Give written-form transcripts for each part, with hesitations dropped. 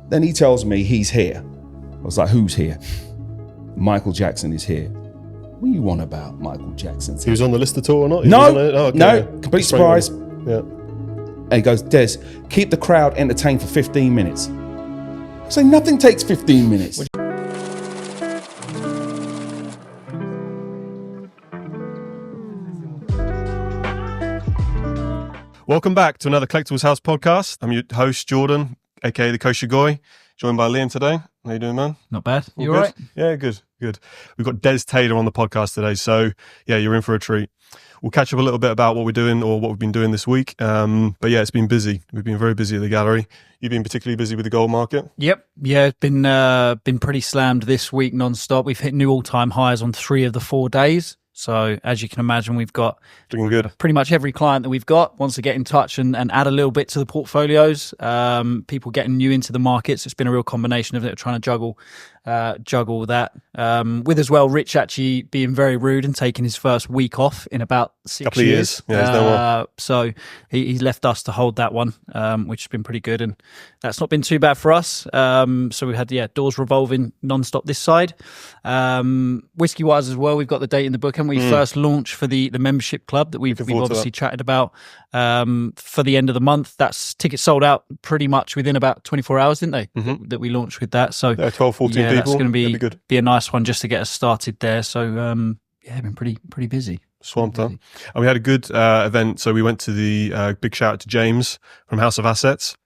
Then he tells me he's here. I was like, who's here? Michael Jackson is here. What are you on about, Michael Jackson? He was on the list at all or not? No, complete surprise. Yeah. And he goes, Des, keep the crowd entertained for 15 minutes. I say, nothing takes 15 minutes. Welcome back to another Collectibles House Podcast. I'm your host, Jordan, aka the Kosher Goy, joined by Liam today. How you doing, man? Not bad. You all all right? Yeah, good. We've got Des Taylor on the podcast today, so yeah, you're in for a treat. We'll catch up a little bit about what we're doing or what we've been doing this week. But yeah, it's been busy. We've been very busy at the gallery. You've been particularly busy with the gold market? Yep. Yeah, it's been pretty slammed this week non-stop. We've hit new all-time highs on 3 of the 4 days. So as you can imagine, we've got looking good. Pretty much every client that we've got wants to get in touch and add a little bit to the portfolios. People getting new into the markets. It's been a real combination of it, trying to juggle that. With as well, Rich actually being very rude and taking his first week off in about 6 couple of years. Yeah, he's no more. So he's left us to hold that one, which has been pretty good, and that's not been too bad for us. So we had doors revolving non-stop this side. Whiskey wise as well, we've got the date in the book, and we first launched for the membership club that we've obviously chatted about for the end of the month. That's tickets sold out pretty much within about 24 hours, didn't they? Mm-hmm. That we launched with that. So 12, 14 people. That's going to good. be a nice one just to get us started there. So been pretty busy. Swamped, huh? And we had a good event. So we went to the big shout out to James from House of Assets.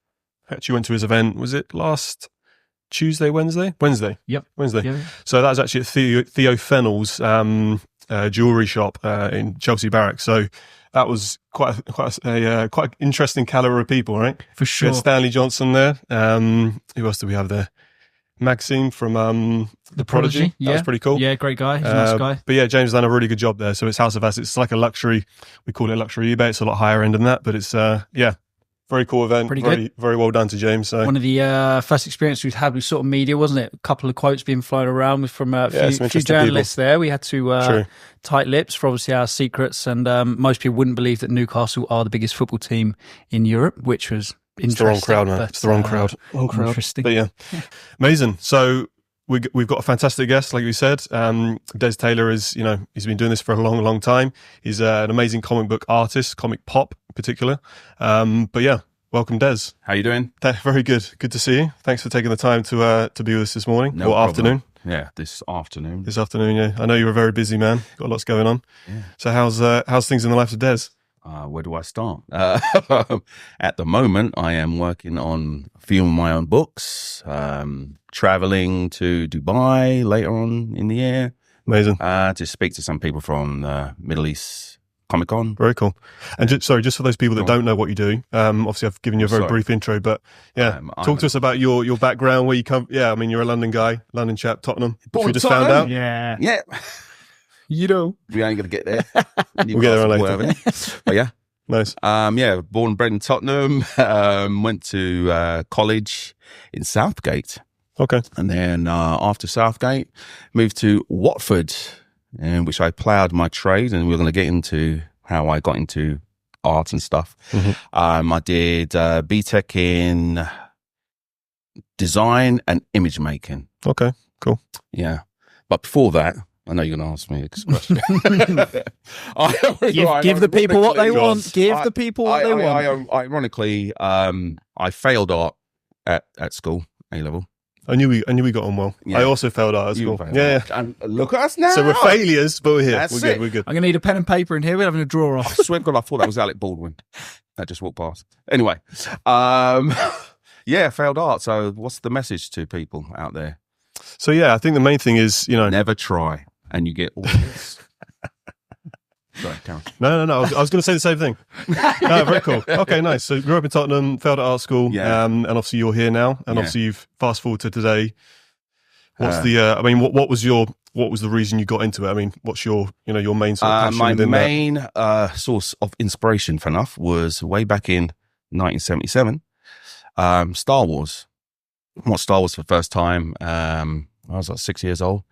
Actually went to his event. Was it last Tuesday, Wednesday? Yep. Wednesday. Yeah. So that was actually at Theo Fennell's jewelry shop in Chelsea Barracks. So that was quite an interesting caliber of people, right? For sure. We had Stanley Johnson there. Who else do we have there? Maxime from The Prodigy. Yeah. That was pretty cool. Yeah, great guy. He's a nice guy. But yeah, James has done a really good job there. So it's House of Assets. It's like a luxury. We call it luxury eBay. It's a lot higher end than that, but it's very cool event. Pretty good. Very well done to James. So one of the first experiences we've had with sort of media, wasn't it? A couple of quotes being flown around from a few journalists there. We had to tight lips for obviously our secrets, and most people wouldn't believe that Newcastle are the biggest football team in Europe, which was interesting. It's the wrong crowd, man. But, it's the wrong crowd. Interesting. But yeah, amazing. So we've got a fantastic guest, like we said. Des Taylor is, he's been doing this for a long, long time. He's an amazing comic book artist, comic pop in particular. But yeah, welcome, Des. How you doing? Very good. Good to see you. Thanks for taking the time to be with us this morning No or problem. afternoon. Yeah, this afternoon. This afternoon, yeah. I know you're a very busy man. Got lots going on. Yeah. So how's things in the life of Des? Where do I start? At the moment, I am working on a few of my own books, traveling to Dubai later on in the year. Amazing. To speak to some people from Middle East Comic Con. Very cool. And just for those people that don't know what you do, obviously I've given you a very brief intro, but yeah, talk to us about your background, where you come. Yeah, I mean, you're a London guy, London chap, Tottenham. Which we just found out. Yeah. You know, we ain't gonna get there. We'll get there later. But yeah, nice. Born and bred in Tottenham. Went to college in Southgate. Okay. And then after Southgate, moved to Watford, in which I ploughed my trade, and we're going to get into how I got into art and stuff. Mm-hmm. I did BTEC in design and image making. Okay, cool. Yeah. But before that, I know you're going to ask me this question. Give the people what they want. Give the people what they want. Ironically, I failed art at school, A-level. I knew we got on well. Yeah. I also failed art at school. Yeah. And look at us now. So we're failures, but we're here. We're good. I'm going to need a pen and paper in here. We're having a draw off. I swear to God, I thought that was Alec Baldwin. That just walked past. Anyway, failed art. So what's the message to people out there? So yeah, I think the main thing is, never try, and you get all this. Sorry, Karen. No. I was going to say the same thing. No, very cool. Okay, nice. So grew up in Tottenham, failed at art school, and obviously you're here now, and obviously you've fast forward to today. What's what was the reason you got into it? I mean, what's your your main sort of passion my within main that? Source of inspiration, for enough, was way back in 1977, Star Wars. I watched Star Wars for the first time. I was like 6 years old.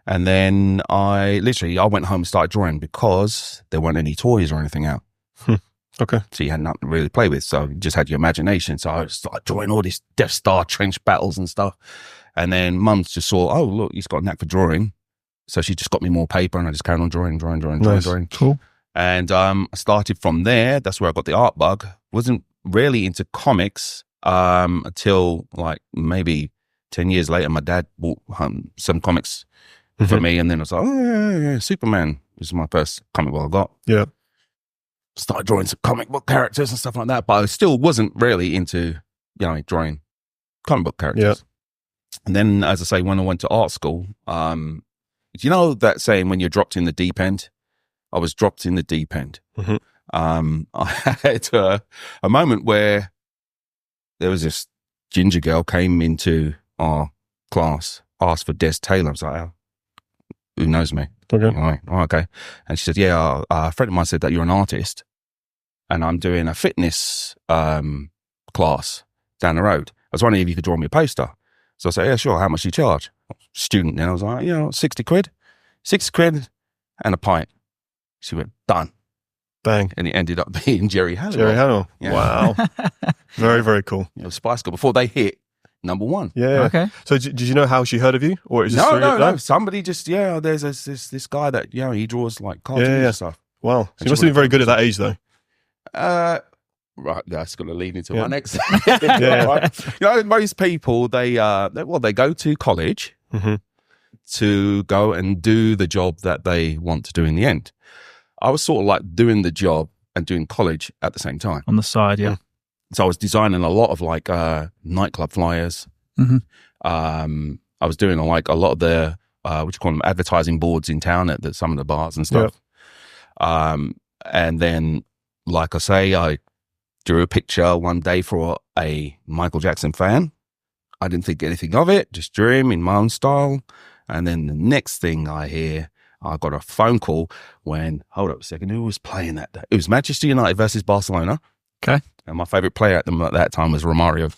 And then I went home and started drawing because there weren't any toys or anything out. Okay. So you had nothing to really play with. So you just had your imagination. So I started drawing all these Death Star trench battles and stuff. And then Mum just saw, oh, look, he's got a knack for drawing. So she just got me more paper and I just carried on drawing. Nice. Cool. And I started from there. That's where I got the art bug. Wasn't really into comics until like maybe 10 years later. My dad bought some comics for me. And then I was like, oh, yeah, Superman. This is my first comic book I got. Yeah. Started drawing some comic book characters and stuff like that. But I still wasn't really into, drawing comic book characters. Yeah. And then, as I say, when I went to art school, do you know that saying when you're dropped in the deep end? I was dropped in the deep end. I had a moment where there was this ginger girl came into our class, asked for Des Taylor. I was like, oh, who knows me? Okay. Right. Oh, okay. And she said, yeah, a friend of mine said that you're an artist and I'm doing a fitness class down the road. I was wondering if you could draw me a poster. So I said, yeah, sure. How much do you charge? Student. Then I was like, 60 quid. 60 quid and a pint. She went, done. Bang. And it ended up being Jerry Halliwell. Jerry Halliwell. Yeah. Wow. Very, very cool. Spice Girl before they hit #1. Yeah. Okay. So did you know how she heard of you? Or is no. Somebody just, there's this guy that, he draws like cartoons and stuff. Wow. So you must have been very good at that age though. Right, that's going to lead into my next. Right? Most people they go to college to go and do the job that they want to do in the end. I was sort of like doing the job and doing college at the same time on the side. Yeah. So I was designing a lot of like nightclub flyers. I was doing like a lot of the advertising boards in town at some of the bars and stuff. And then, like I say, I drew a picture one day for a Michael Jackson fan. I didn't think anything of it, just drew him in my own style. And then the next thing I hear, I got a phone call hold up a second, who was playing that day? It was Manchester United versus Barcelona. Okay. And my favourite player at that time was Romario.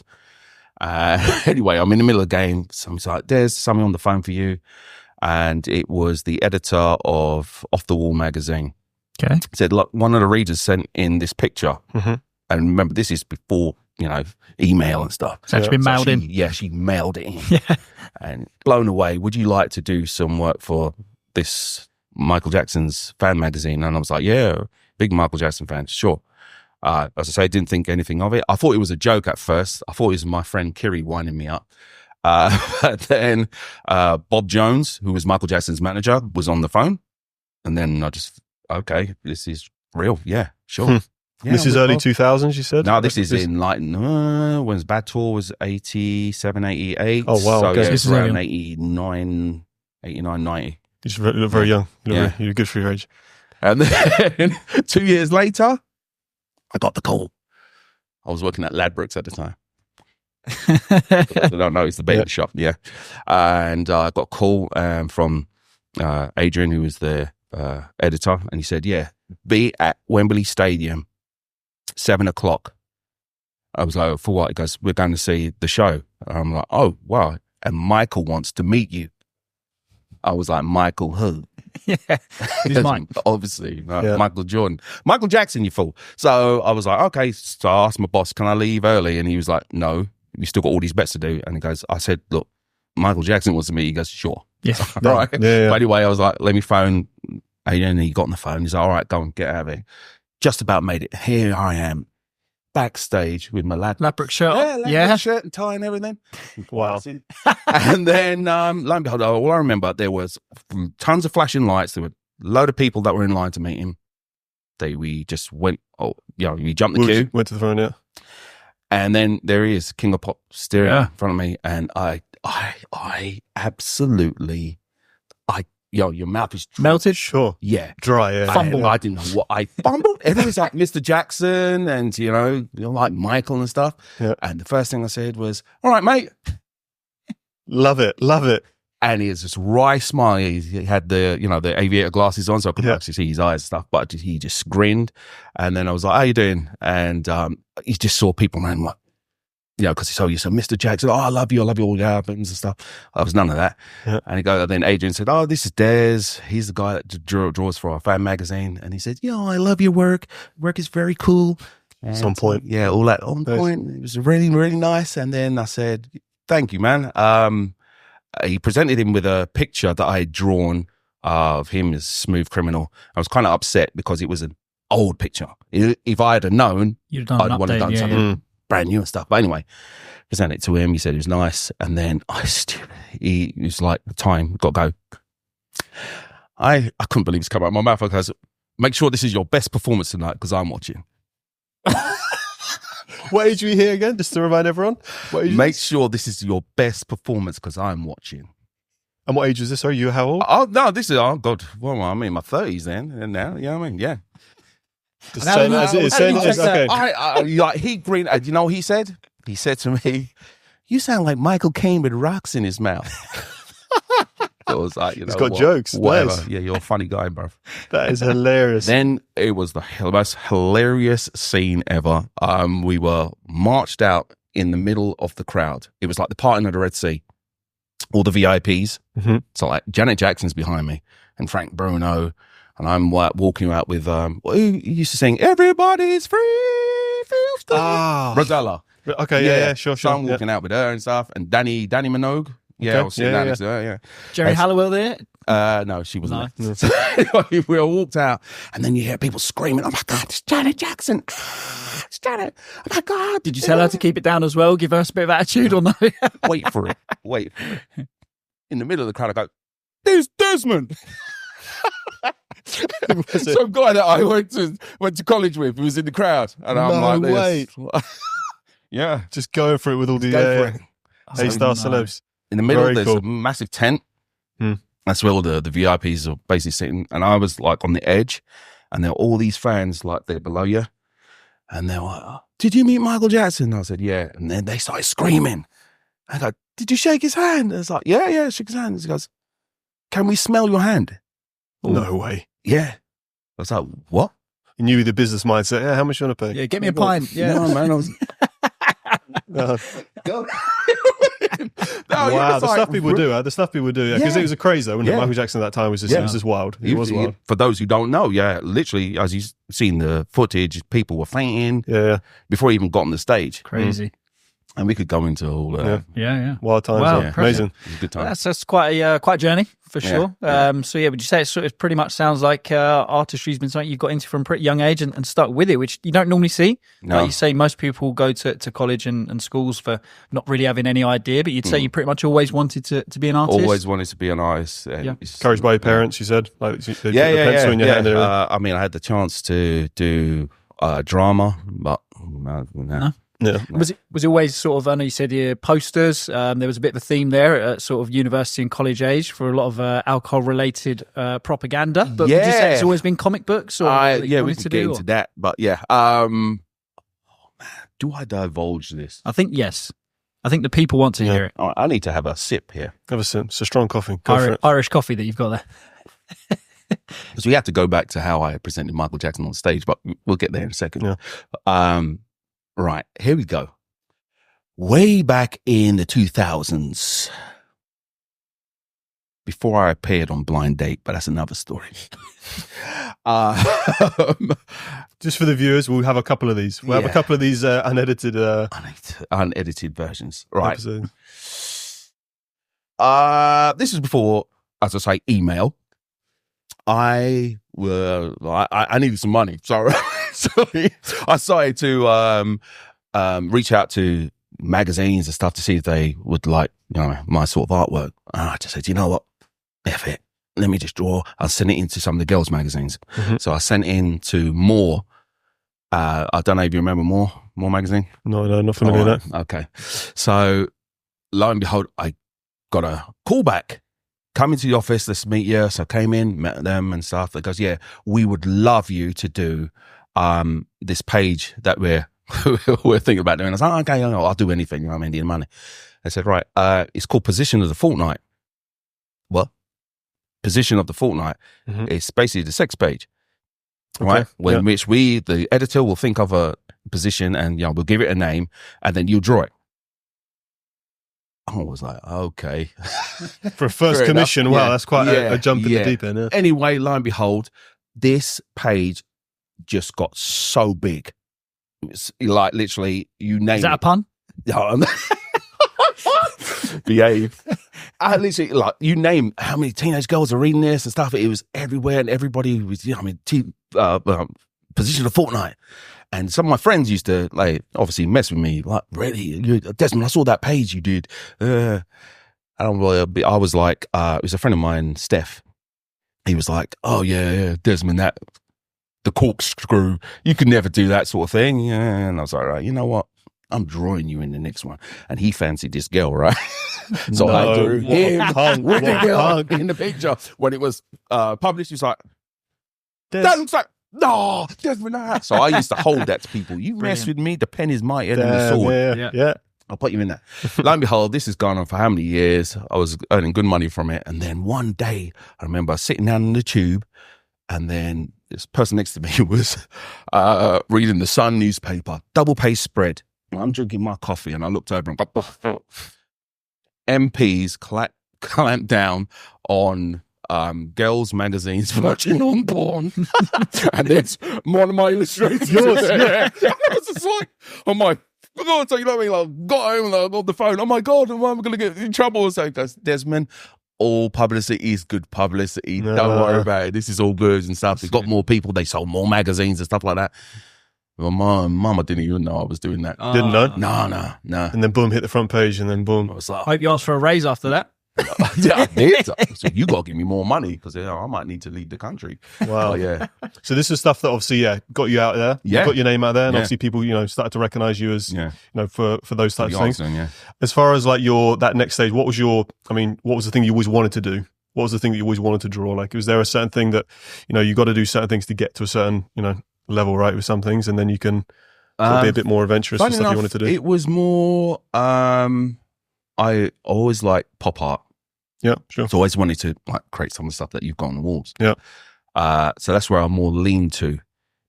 Anyway, I'm in the middle of the game. Someone's like, there's something on the phone for you. And it was the editor of Off the Wall magazine. Okay. He said, look, one of the readers sent in this picture. And remember, this is before, email and stuff. It's actually been mailed in. Yeah, she mailed it in. Yeah. And blown away. Would you like to do some work for this Michael Jackson's fan magazine? And I was like, yeah, big Michael Jackson fan, sure. As I say, I didn't think anything of it. I thought it was a joke at first. I thought it was my friend Kiri winding me up. But then Bob Jones, who was Michael Jackson's manager, was on the phone. And then I just, okay, this is real. Yeah, sure. Yeah, this is early 2000s, you said? No, this is in like, when Bad Tour was 87, 88. Oh, wow. So Okay. yeah, it's around 89, 90. You look very young. You're good for your age. And then 2 years later, I got the call. I was working at Ladbrokes at the time. I don't know, it's the bait shop, yeah. And I got a call from Adrian, who was the editor, and he said, yeah, be at Wembley Stadium, 7:00. I was like, for what? He goes, we're going to see the show. I'm like, oh, wow. And Michael wants to meet you. I was like, Michael who? Yeah, he's mine. Obviously, Michael Jordan. Michael Jackson, you fool. So I was like, okay. So I asked my boss, can I leave early? And he was like, no, you still got all these bets to do. And he goes, I said, look, Michael Jackson wants to meet you. He goes, sure. Yeah. Right. Yeah. But anyway, I was like, let me phone. And he got on the phone. He's like, all right, go on, get out of here. Just about made it. Here I am, backstage with my Ladbroke shirt. Ladbroke shirt and tie and everything. Wow. And then, lo and behold, all I remember, there was tons of flashing lights. There were a load of people that were in line to meet him. We just went, we jumped the queue. Went to the front, yeah. And then there he is, King of Pop, staring in front of me. And I absolutely, your mouth is dry. Melted? Sure. Yeah. Dry, yeah. Fumbled. I didn't know what I fumbled. Everyone's like Mr. Jackson and, like Michael and stuff. Yeah. And the first thing I said was, all right, mate. Love it. And he has this wry smile. He had the aviator glasses on, so I couldn't actually see his eyes and stuff, but he just grinned. And then I was like, how you doing? And he just saw people around like, because he told you, so Mr. Jackson, I love you, all your albums and stuff. I was none of that. Yeah. And then Adrian said, this is Des. He's the guy that draws for our fan magazine. And he said, I love your work. Work is very cool. It's on point. Yeah, all that on point. It was really, really nice. And then I said, thank you, man. He presented him with a picture that I had drawn of him as Smooth Criminal. I was kind of upset because it was an old picture. If I had known, I'd want to have done something brand new and stuff. But anyway, presented it to him. He said it was nice. And then he was like, the time, got to go. I couldn't believe it's come out of my mouth. I goes, make sure this is your best performance tonight because I'm watching. What age were you here again? Just to remind everyone. Make sure this is your best performance because I'm watching. And what age was this? Are you how old? Oh, no, this is, God, well, I'm in my 30s then. And now, you know what I mean? Yeah. Just saying as it is. Okay. Like he green, you know what he said? He said to me, you sound like Michael Caine with rocks in his mouth. I was like, he's got jokes. Whatever. Nice. Yeah, you're a funny guy, bro. That is hilarious. Then it was the most hilarious scene ever. We were marched out in the middle of the crowd. It was like the parting of the Red Sea. All the VIPs. Mm-hmm. So like Janet Jackson's behind me and Frank Bruno. And I'm walking out with, who used to sing, Everybody's Free, feels free. Rosella. Okay, yeah, sure. So I'm walking out with her and stuff. And Danny Minogue. Yeah, I was sitting down next to her, yeah. Jerry Halliwell there? No, she wasn't there. So we all walked out, and then you hear people screaming, oh my God, it's Janet Jackson. It's Janet. Oh my God. Did you tell her to keep it down as well? Give her a bit of attitude or no? Wait for it. In the middle of the crowd, I go, there's Desmond. Some guy that I went to college with who was in the crowd. And I'm like, wait. Yeah. Just going for it with all the A-star celebs. In the middle, there's a massive tent. That's where all the VIPs are basically sitting. And I was like on the edge, and there are all these fans like they're below you. And they're like, did you meet Michael Jackson? I said, yeah. And then they started screaming. I go, did you shake his hand? And it's like, yeah, shake his hand. He goes, can we smell your hand? No way. Yeah. I was like, what? You knew the business mindset. Yeah, how much you want to pay? Yeah, get me a pint. Yeah. No, man. I was... Wow, the stuff people do. The stuff people do. Because it was a craze, though, wasn't it? Michael Jackson at that time was just wild. It was wild. For those who don't know, literally, as you've seen the footage, people were fainting before he even got on the stage. Crazy. And we could go into all yeah. Wild times. Wow, amazing. It was a good time. That's quite a journey for sure. So would you say it pretty much sounds like artistry's been something you've got into from a pretty young age and stuck with it, which you don't normally see. No. Like you say, most people go to college and schools for not really having any idea, but you'd say you pretty much always wanted to be an artist. Always wanted to be an artist. Encouraged by your parents, you said? Like, pencil in your hand. I mean, I had the chance to do drama, but no. Yeah. Was it always sort of, I know you said posters, there was a bit of a theme there at sort of university and college age for a lot of alcohol-related propaganda, but would you say it's always been comic books? Or we could get into that, but do I divulge this? I think yes. I think the people want to hear it. Right, I need to have a sip here. Have a sip. It's a strong coffee. Irish coffee that you've got there. Because we have to go back to how I presented Michael Jackson on stage, but we'll get there in a second. Yeah. Right, here we go. Way back in the 2000s, before I appeared on Blind Date, but that's another story. Just for the viewers, we'll have a couple of these. We'll have a couple of these unedited versions. Right. Episodes. This is before, as I say, email. I needed some money, so I started to reach out to magazines and stuff to see if they would like, my sort of artwork. And I just said, you know what, F it, let me just draw. I'll send it into some of the girls' magazines. Mm-hmm. So I sent in to More. I don't know if you remember More magazine. No, not familiar with that. Okay, so lo and behold, I got a call back. Come into the office, let's meet you. So I came in, met them and stuff. It goes, we would love you to do this page that we're thinking about doing. I was like, okay, I'll do anything. I'm Indian money. I said, right, it's called Position of the Fortnight. What? Position of the Fortnight. Mm-hmm. It's basically the sex page, right? In which the editor will think of a position and we'll give it a name and then you'll draw it. was like, okay. For a first commission, wow, that's quite a jump in the deep end. Yeah. Anyway, lo and behold, this page just got so big. It's like literally, you name it. Is that a pun? Behave. I literally, like, you name how many teenage girls are reading this and stuff. It was everywhere, and everybody was, position of Fortnite. And some of my friends used to, like, obviously mess with me. Like, really, Desmond, I saw that page you did. I was like, it was a friend of mine, Steph. He was like, oh yeah, Desmond, the corkscrew, you could never do that sort of thing. Yeah, and I was like, right, you know what? I'm drawing you in the next one. And he fancied this girl, right? So I drew him with the girl in the picture. When it was published, he was like, that looks like, no, Desmond. So I used to hold that to people. You mess with me, the pen is mightier than the sword. Yeah. I'll put you in that. Lo and behold, this has gone on for how many years? I was earning good money from it. And then one day, I remember sitting down in the tube, and then this person next to me was reading the Sun newspaper, double page spread. I'm drinking my coffee, and I looked over and MPs clamped down on girls' magazines verging on porn. And there's one of my illustrators. Yours, yeah. I was just like, oh my God, so you know what I mean? Like, got home and I got the phone. Oh my God, am I going to get in trouble? So goes, Desmond, all publicity is good publicity. No. Don't worry about it. This is all good and stuff. They've got more people. They sold more magazines and stuff like that. My mama didn't even know I was doing that. Didn't know? No. And then boom, hit the front page, and then boom. I was like, hope you asked for a raise after that. Yeah, I did. So you got to give me more money because I might need to leave the country. Wow. Yeah. So this is stuff that obviously, got you out there. Yeah. Got your name out there, and obviously people, started to recognize you as, for those types of things. Yeah. As far as like that next stage, what was the thing you always wanted to do? What was the thing that you always wanted to draw? Like, was there a certain thing that, you got to do certain things to get to a certain, level, right, with some things, and then you can be a bit more adventurous with stuff you wanted to do? It was more, I always liked pop art. Yeah, sure. So I always wanted to like create some of the stuff that you've got on the walls. Yeah. So that's where I'm more lean to.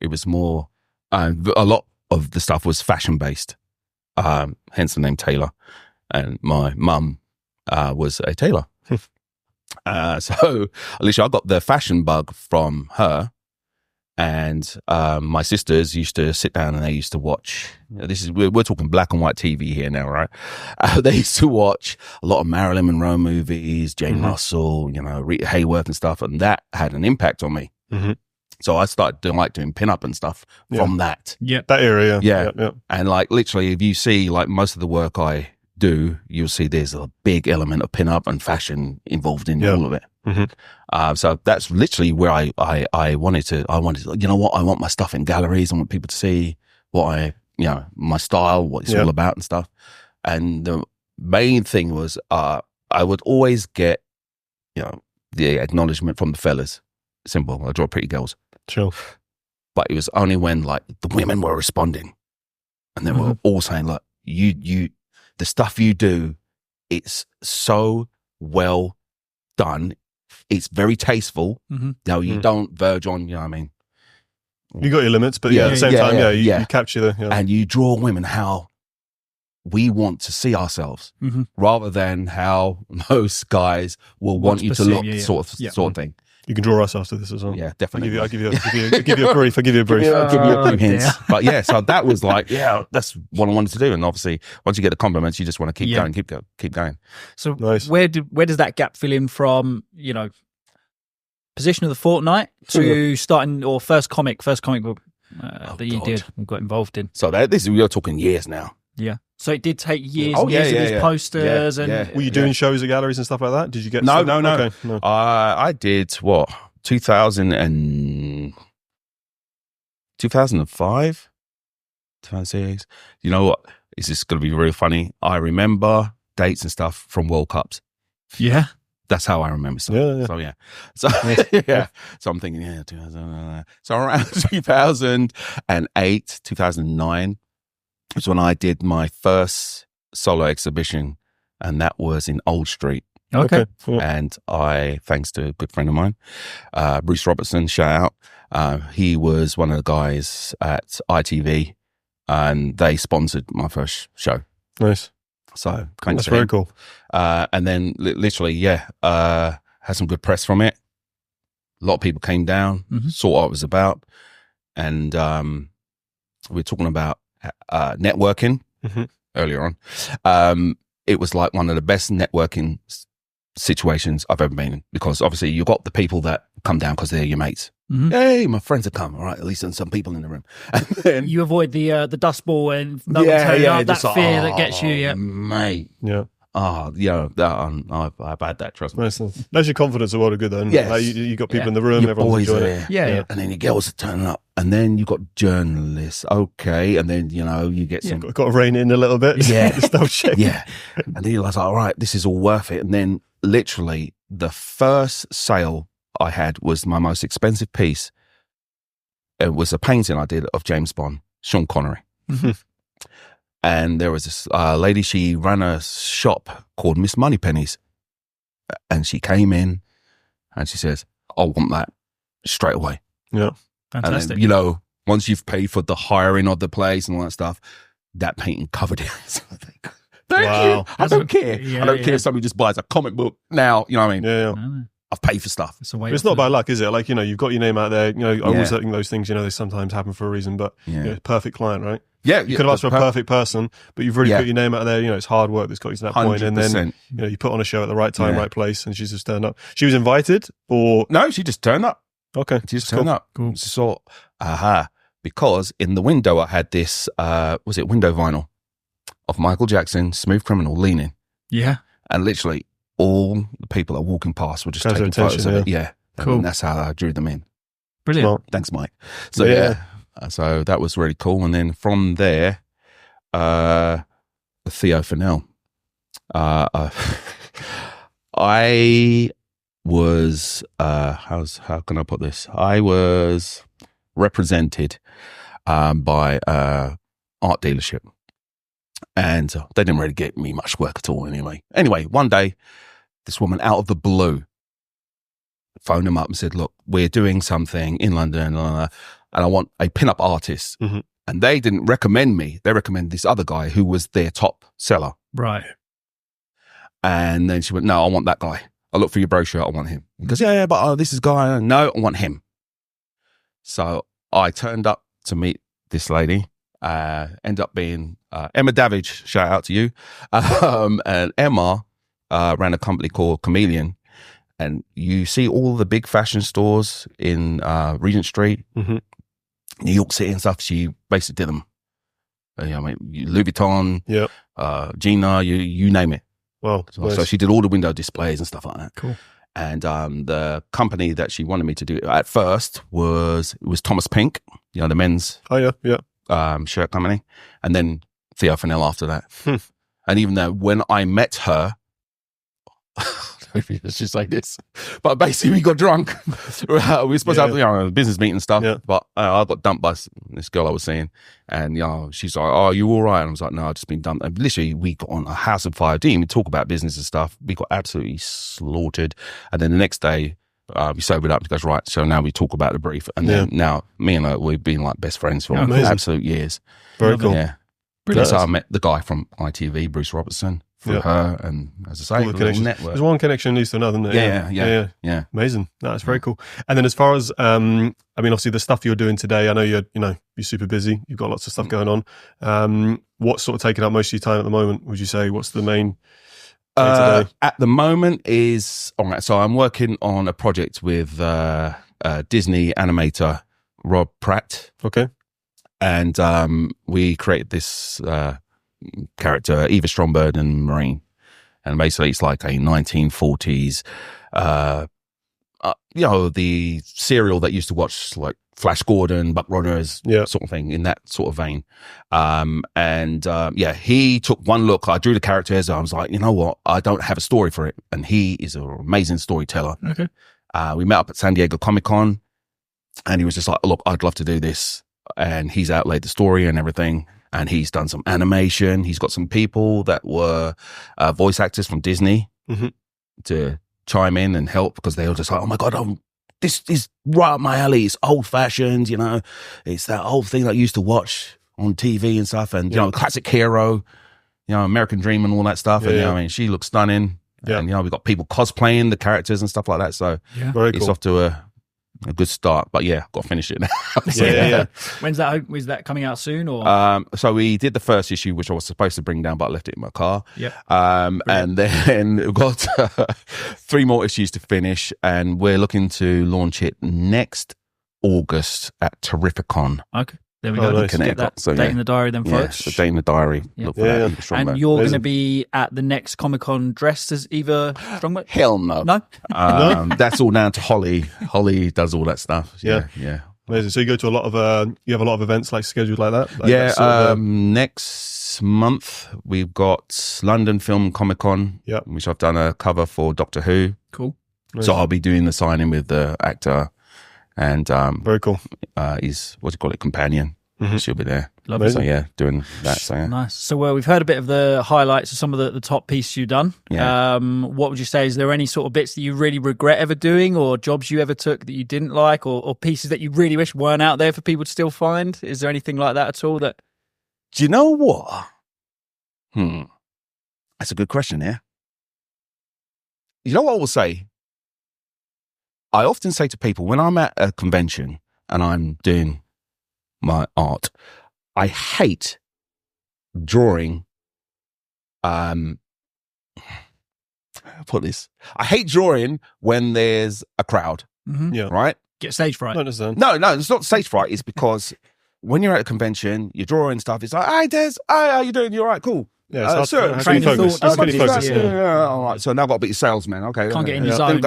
It was more, a lot of the stuff was fashion based, hence the name Taylor. And my mum was a tailor. So Alicia, I got the fashion bug from her. And my sisters used to sit down and they used to watch. We're talking black and white TV here now, right? They used to watch a lot of Marilyn Monroe movies, Jane Russell, Rita Hayworth and stuff, and that had an impact on me. Mm-hmm. So I started doing pin-up and stuff from that. Yeah, that area. Yeah, and like literally, if you see like most of the work I do, you'll see there's a big element of pin-up and fashion involved in all of it. Mm-hmm. So that's literally where I wanted to, you know what, I want my stuff in galleries. I want people to see what my style, what it's all about and stuff. And the main thing was, I would always get, the acknowledgement from the fellas. Simple. I draw pretty girls. Sure. But it was only when like the women were responding and they were all saying, look, you, the stuff you do, it's so well done. It's very tasteful. No, you don't verge on, you know what I mean? You got your limits, but at the same time, you capture the... And you draw women how we want to see ourselves rather than how most guys will want you to look sort of thing. You can draw us after this as well. Yeah, definitely. I'll give you a brief. I'll give you a brief. I'll give you a few hints. But so that was like, that's what I wanted to do. And obviously, once you get the compliments, you just want to keep going. So nice. Where does that gap fill in from, position of the fortnight to starting or first comic book that you did and got involved in? So we are talking years now. Yeah. So it did take years and years of these posters and... Were you doing shows at galleries and stuff like that? Did you get... No. Okay, no. I did, 2005? 2006? You know what? This is going to be really funny. I remember dates and stuff from World Cups. Yeah. That's how I remember stuff. Yeah. So So I'm thinking, 2000. So around 2008, 2009, was when I did my first solo exhibition, and that was in Old Street. Okay. And thanks to a good friend of mine, Bruce Robertson, shout out. He was one of the guys at ITV, and they sponsored my first show. Nice. So that's very cool. And then literally, had some good press from it. A lot of people came down, saw what it was about. And we were talking about networking earlier on. It was like one of the best networking situations I've ever been in, because obviously you got the people that come down because they're your mates. Hey, my friends have come. All right, at least there's some people in the room. And then you avoid the dust ball and no one turning up, that fear that gets you. Yeah, mate. Yeah. I've had that. Trust me. That's your confidence a lot of good then. Yes. Like you got people in the room, your everyone's boys enjoying are it. there. Yeah. And then your girls are turning up, and then you got journalists. Okay, and then you get some. Got to rein in a little bit. Yeah. Stuff shit. Yeah. And then you're like, all right, this is all worth it. And then literally the first sale I had was my most expensive piece. It was a painting I did of James Bond, Sean Connery. And there was this lady, she ran a shop called Miss Moneypenny's. And she came in and she says, I want that straight away. Yeah. Fantastic. And then, once you've paid for the hiring of the place and all that stuff, that painting covered it. Thank you. I don't care. I don't care if somebody just buys a comic book now. You know what I mean? Yeah. I've paid for stuff. It's not by luck, is it? Like, you've got your name out there. I always think those things, they sometimes happen for a reason, but perfect client, right? Yeah. You could have asked for a perfect person, but you've really put your name out there. It's hard work that's got you to that point. 100%. And then, you put on a show at the right time, right place, and she's just turned up. She was invited or? No, she just turned up. Okay. She just turned up. Cool. So, because in the window I had this, was it window vinyl of Michael Jackson, Smooth Criminal, Leaning. Yeah. And literally all the people that are walking past were just taking photos of it. Yeah. Cool. And that's how I drew them in. Brilliant. Well, thanks, Mike. So, so that was really cool. And then from there, Theo Fennell. I was, how can I put this? I was represented by art dealership. And they didn't really get me much work at all anyway. Anyway, one day, this woman out of the blue phoned him up and said, look, we're doing something in London and I want a pin-up artist. And they didn't recommend me. They recommended this other guy who was their top seller. Right. And then she went, no, I want that guy. I looked for your brochure. I want him. He goes, yeah, but this is guy. No, I want him. So I turned up to meet this lady. Ended up being Emma Davidge, shout out to you. And Emma ran a company called Chameleon. And you see all the big fashion stores in Regent Street, New York City and stuff. She basically did them. Louis Vuitton, Gina, you name it. Well, so she did all the window displays and stuff like that. Cool. And the company that she wanted me to do at first was Thomas Pink, the men's shirt company, and then Theo Fennell after that. And even though when I met her, let's just say this, but basically we got drunk. We were supposed to have a business meeting and stuff, but I got dumped by this girl I was seeing, and she's like, "Oh, you all right?" And I was like, "No, I've just been dumped." And literally, we got on a house of fire. Didn't even talk about business and stuff. We got absolutely slaughtered. And then the next day, we sobered up. He goes, "Right, so now we talk about the brief." And then now me and her, we've been like best friends for absolute years. Very cool. Yeah. That's how I met the guy from ITV, Bruce Robertson. Through her, and as I say, cool network. There's one connection leads to another, isn't there? Yeah. Amazing. That's very cool. And then as far as, obviously the stuff you're doing today, I know you're super busy. You've got lots of stuff going on. What's sort of taking up most of your time at the moment? Would you say what's the main day-to-day? At the moment is all right. So I'm working on a project with Disney animator Rob Pratt. Okay. And we created this character, Eva Strongbird and Marine. And basically it's like a 1940s, the serial that used to watch like Flash Gordon, Buck Rogers, sort of thing, in that sort of vein. He took one look. I drew the characters. I was like, you know what? I don't have a story for it. And he is an amazing storyteller. Okay. We met up at San Diego Comic-Con and he was just like, look, I'd love to do this. And he's outlaid the story and everything. And he's done some animation. He's got some people that were voice actors from Disney to chime in and help, because they were just like, oh my God, this is right up my alley. It's old fashioned, It's that old thing that I used to watch on TV and stuff. And, classic hero. American Dream and all that stuff. And, I mean, she looks stunning. Yeah. And, we've got people cosplaying the characters and stuff like that. So Very cool. It's off to a good start. But yeah, got to finish it now. Yeah. When's that? Is that coming out soon? Or so we did the first issue, which I was supposed to bring down, but I left it in my car. Yep. And then we've got 3 more issues to finish, and we're looking to launch it next August at Terrificon. Okay. There we go. Nice. Get that date in the diary then, folks. The date in the diary. Yeah. Look for that. And you're going to be at the next Comic-Con dressed as Eva Strongman? Hell no. No? That's all down to Holly. Holly does all that stuff. Yeah. Amazing. So you go to you have a lot of events like scheduled like that? Next month we've got London Film Comic-Con, which I've done a cover for Doctor Who. Cool. So I'll be doing the signing with the actor and very cool. His companion. She'll be there. Lovely. So doing that. So nice. So we've heard a bit of the highlights of some of the top pieces you've done. Yeah. What would you say? Is there any sort of bits that you really regret ever doing, or jobs you ever took that you didn't like, or pieces that you really wish weren't out there for people to still find? Is there anything like that at all? That do you know what? That's a good question. Yeah. You know what I will say? I often say to people when I'm at a convention and I'm doing my art, I hate drawing. I hate drawing when there's a crowd. Right? Get stage fright. No, it's not stage fright. It's because when you're at a convention, you're drawing stuff. It's like, "Hi, Des. Hi, how you doing? You all right? Cool." Yeah, sir. How can you focus? All right. So now I've got to be a salesman. Okay. Can't get in your zone.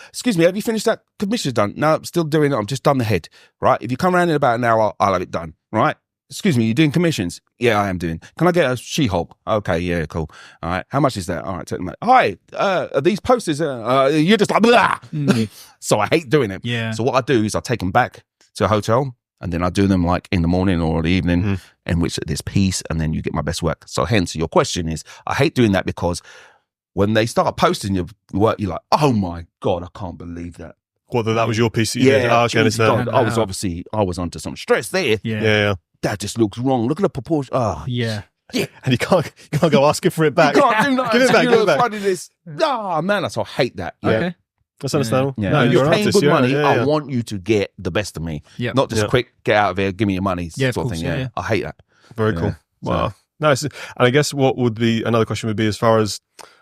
Excuse me, have you finished that commission done? No, I'm still doing it. I've just done the head. Right. If you come around in about an hour, I'll have it done. Right. Excuse me, you're doing commissions? Yeah, I am doing. Can I get a She-Hulk? Okay, yeah, cool. All right. How much is that? All right. Take them. Hi, are these posters? You're just like, blah. So I hate doing it. Yeah. So what I do is I take them back to a hotel. And then I do them like in the morning or the evening, in which there's peace, and then you get my best work. So hence your question is, I hate doing that because when they start posting your work, you're like, oh my God, I can't believe that. What, that was your piece that you did? I was onto some stress there. Yeah. That just looks wrong. Look at the proportion. Oh, yeah. And you can't go asking for it back. You can't do that. Give it back. This. Man, so I hate that. Yeah. Okay. That's understandable. Yeah. No, you're paying artist, good money. Yeah. I want you to get the best of me. Yep. Not just quick, get out of here, give me your money sort of thing. Yeah. I hate that. Very cool. Wow. Nice. And I guess what would be another question would be as far as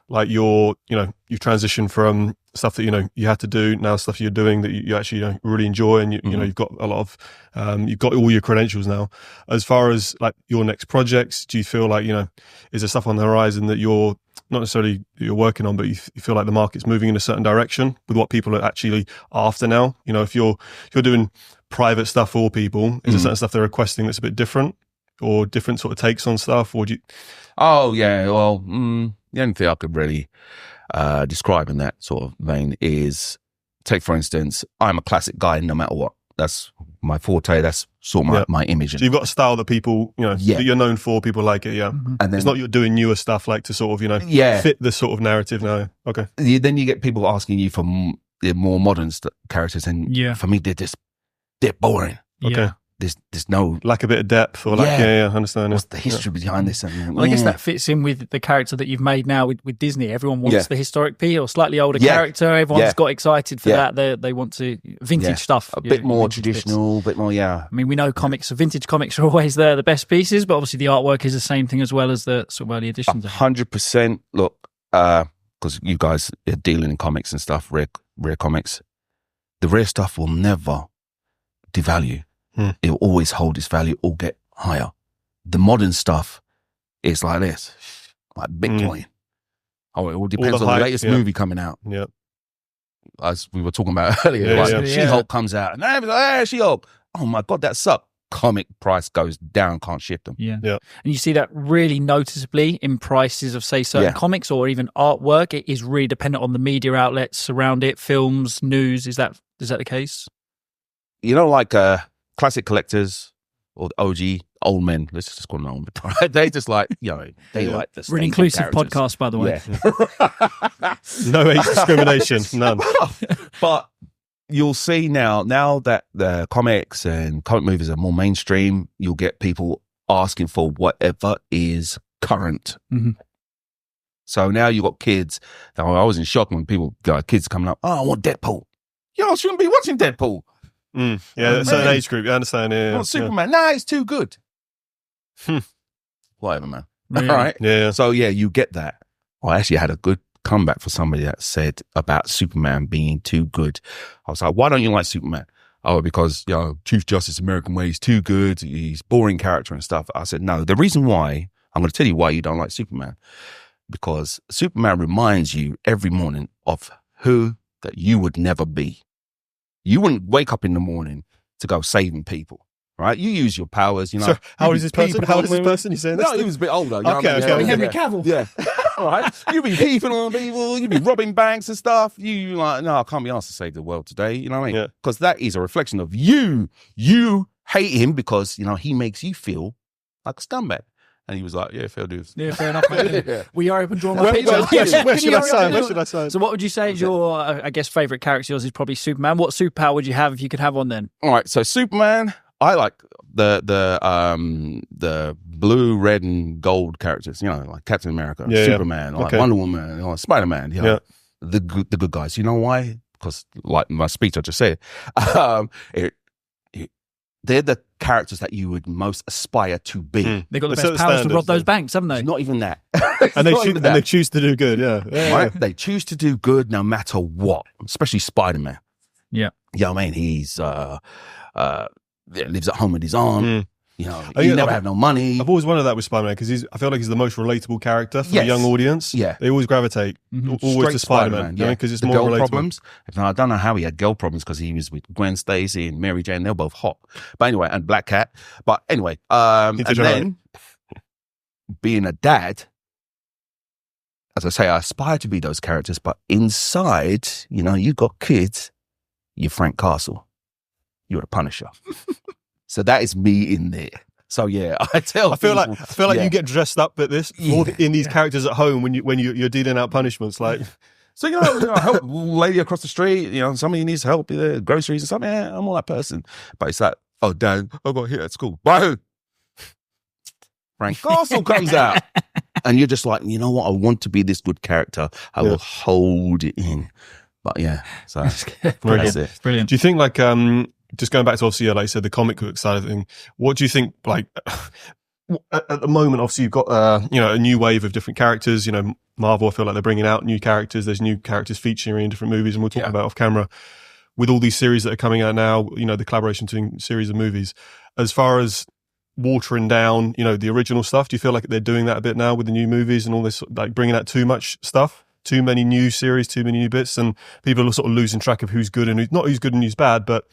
like you've transitioned from stuff that, you had to do, now stuff you're doing that you actually really enjoy, and you've got a lot of, you've got all your credentials now. As far as like your next projects, do you feel like, is there stuff on the horizon that you're not necessarily you're working on, but you feel like the market's moving in a certain direction with what people are actually after now? If you're doing private stuff for people, is there certain stuff they're requesting that's a bit different, or different sort of takes on stuff, or do you? Oh yeah, well, the only thing I could really describe in that sort of vein is, take for instance, I'm a classic guy no matter what. That's my forte. That's sort of my image. So you've got a style that people, that you're known for. People like it, And then, it's not you're doing newer stuff like to sort of, fit the sort of narrative now. Okay. Then you get people asking you for more modern characters, and for me, they're boring. Okay. There's no lack a bit of depth, or I understand. What's the history behind this? Well, I guess that fits in with the character that you've made now with Disney. Everyone wants the historic P or slightly older character. Everyone's got excited for that. They want to vintage stuff, a bit more traditional, a bit more. I mean, we know vintage comics are always the best pieces, but obviously the artwork is the same thing as well as the sort of early editions. 100%. Look, because you guys are dealing in comics and stuff, rare comics, the rare stuff will never devalue. It will always hold its value or get higher. The modern stuff is like this, like Bitcoin. Oh, it all depends on the latest movie coming out. Yeah. As we were talking about earlier, She-Hulk comes out, and everyone's like, hey, She-Hulk. Oh my God, that sucked. Comic price goes down, can't shift them. Yeah. And you see that really noticeably in prices of, say, certain comics or even artwork. It is really dependent on the media outlets around it, films, news. Is that the case? Like classic collectors or OG old men, let's just call them old men. They just like, they like this. We're an inclusive podcast, by the way. No age discrimination, none. But you'll see now that the comics and comic movies are more mainstream, you'll get people asking for whatever is current. Mm-hmm. So now you got kids. Now, I was in shock when kids coming up, I want Deadpool. I shouldn't be watching Deadpool. Yeah, a certain age group, you understand. Yeah, Superman. Nah, it's too good. Whatever, man. Really? All right. Yeah. So yeah, you get that. I actually had a good comeback for somebody that said about Superman being too good. I was like, why don't you like Superman? Oh, because Chief Justice American Way is too good. He's boring character and stuff. I said, no. The reason why, I'm going to tell you why you don't like Superman. Because Superman reminds you every morning of who that you would never be. You wouldn't wake up in the morning to go saving people, right? You use your powers, So how old is this person? How old is this person? You saying this? No, he was a bit older. Okay. Henry Cavill. Yeah. All right. You be peeping on people. You be robbing banks and stuff. You like, no, I can't be asked to save the world today. You know what I mean? Because that is a reflection of you. You hate him because, he makes you feel like a scumbag. And he was like, yeah, fair dues. Yeah, fair enough, mate. Yeah. We are open draw my picture. Where should I sign? So what would you say is your, I guess, favourite character? Yours is probably Superman. What superpower would you have if you could have one then? All right, so Superman, I like the blue, red, and gold characters, like Captain America, Superman, like Wonder Woman, Spider-Man, the good guys. You know why? Because like my speech I just said, they're the characters that you would most aspire to be. They've got the best powers to rob those banks, haven't they? It's not even that. And they choose to do good, right? They choose to do good no matter what, especially Spider-Man. Yeah. Yeah, I mean, he's lives at home with his aunt. He never had no money. I've always wondered that with Spider-Man because I feel like he's the most relatable character for a young audience. Yeah. They always gravitate always to Spider-Man. Because it's the more girl relatable. Problems. I don't know how he had girl problems because he was with Gwen Stacy and Mary Jane. They're both hot. But anyway, and Black Cat. But anyway, and then being a dad, as I say, I aspire to be those characters. But inside, you got kids. You're Frank Castle. You're the Punisher. So that is me in there. So yeah, I feel like you get dressed up at this in these characters at home when you're dealing out punishments. Like, so help lady across the street. Somebody needs help, groceries or something. Yeah, I'm all that person. But it's like, oh, Dad, I got hit at school. By who? Frank Castle comes out, and you're just like, you know what? I want to be this good character. I will hold it in. But yeah, so that's it. Brilliant. Do you think just going back to obviously, like I said, the comic book side of the thing, what do you think, like, at the moment, obviously you've got, a new wave of different characters, Marvel, I feel like they're bringing out new characters. There's new characters featuring in different movies and we'll talk about off camera with all these series that are coming out now, the collaboration between series of movies. As far as watering down, the original stuff, do you feel like they're doing that a bit now with the new movies and all this, like bringing out too much stuff? Too many new series, too many new bits, and people are sort of losing track of who's good and who's good and who's bad, but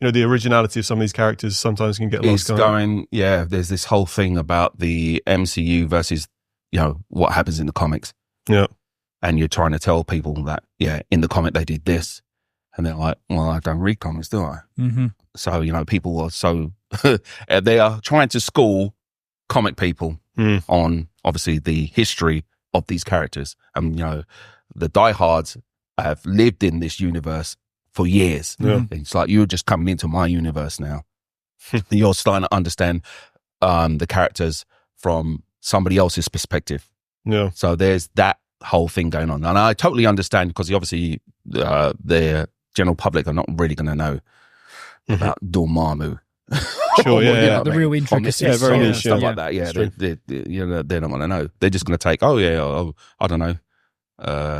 the originality of some of these characters sometimes can get lost. There's this whole thing about the MCU versus, what happens in the comics. Yeah. And you're trying to tell people that, in the comic they did this. And they're like, well, I don't read comics, do I? Mm-hmm. So, people are so, they are trying to school comic people on, obviously, the history of these characters. And, the diehards have lived in this universe for years. Yeah. It's like you're just coming into my universe now. You're starting to understand the characters from somebody else's perspective. Yeah. So there's that whole thing going on. And I totally understand because obviously the general public are not really going to know about Dormammu. Sure, the real intricacies, very niche, stuff like that. Yeah, they're not going to know. They're just going to take, I don't know,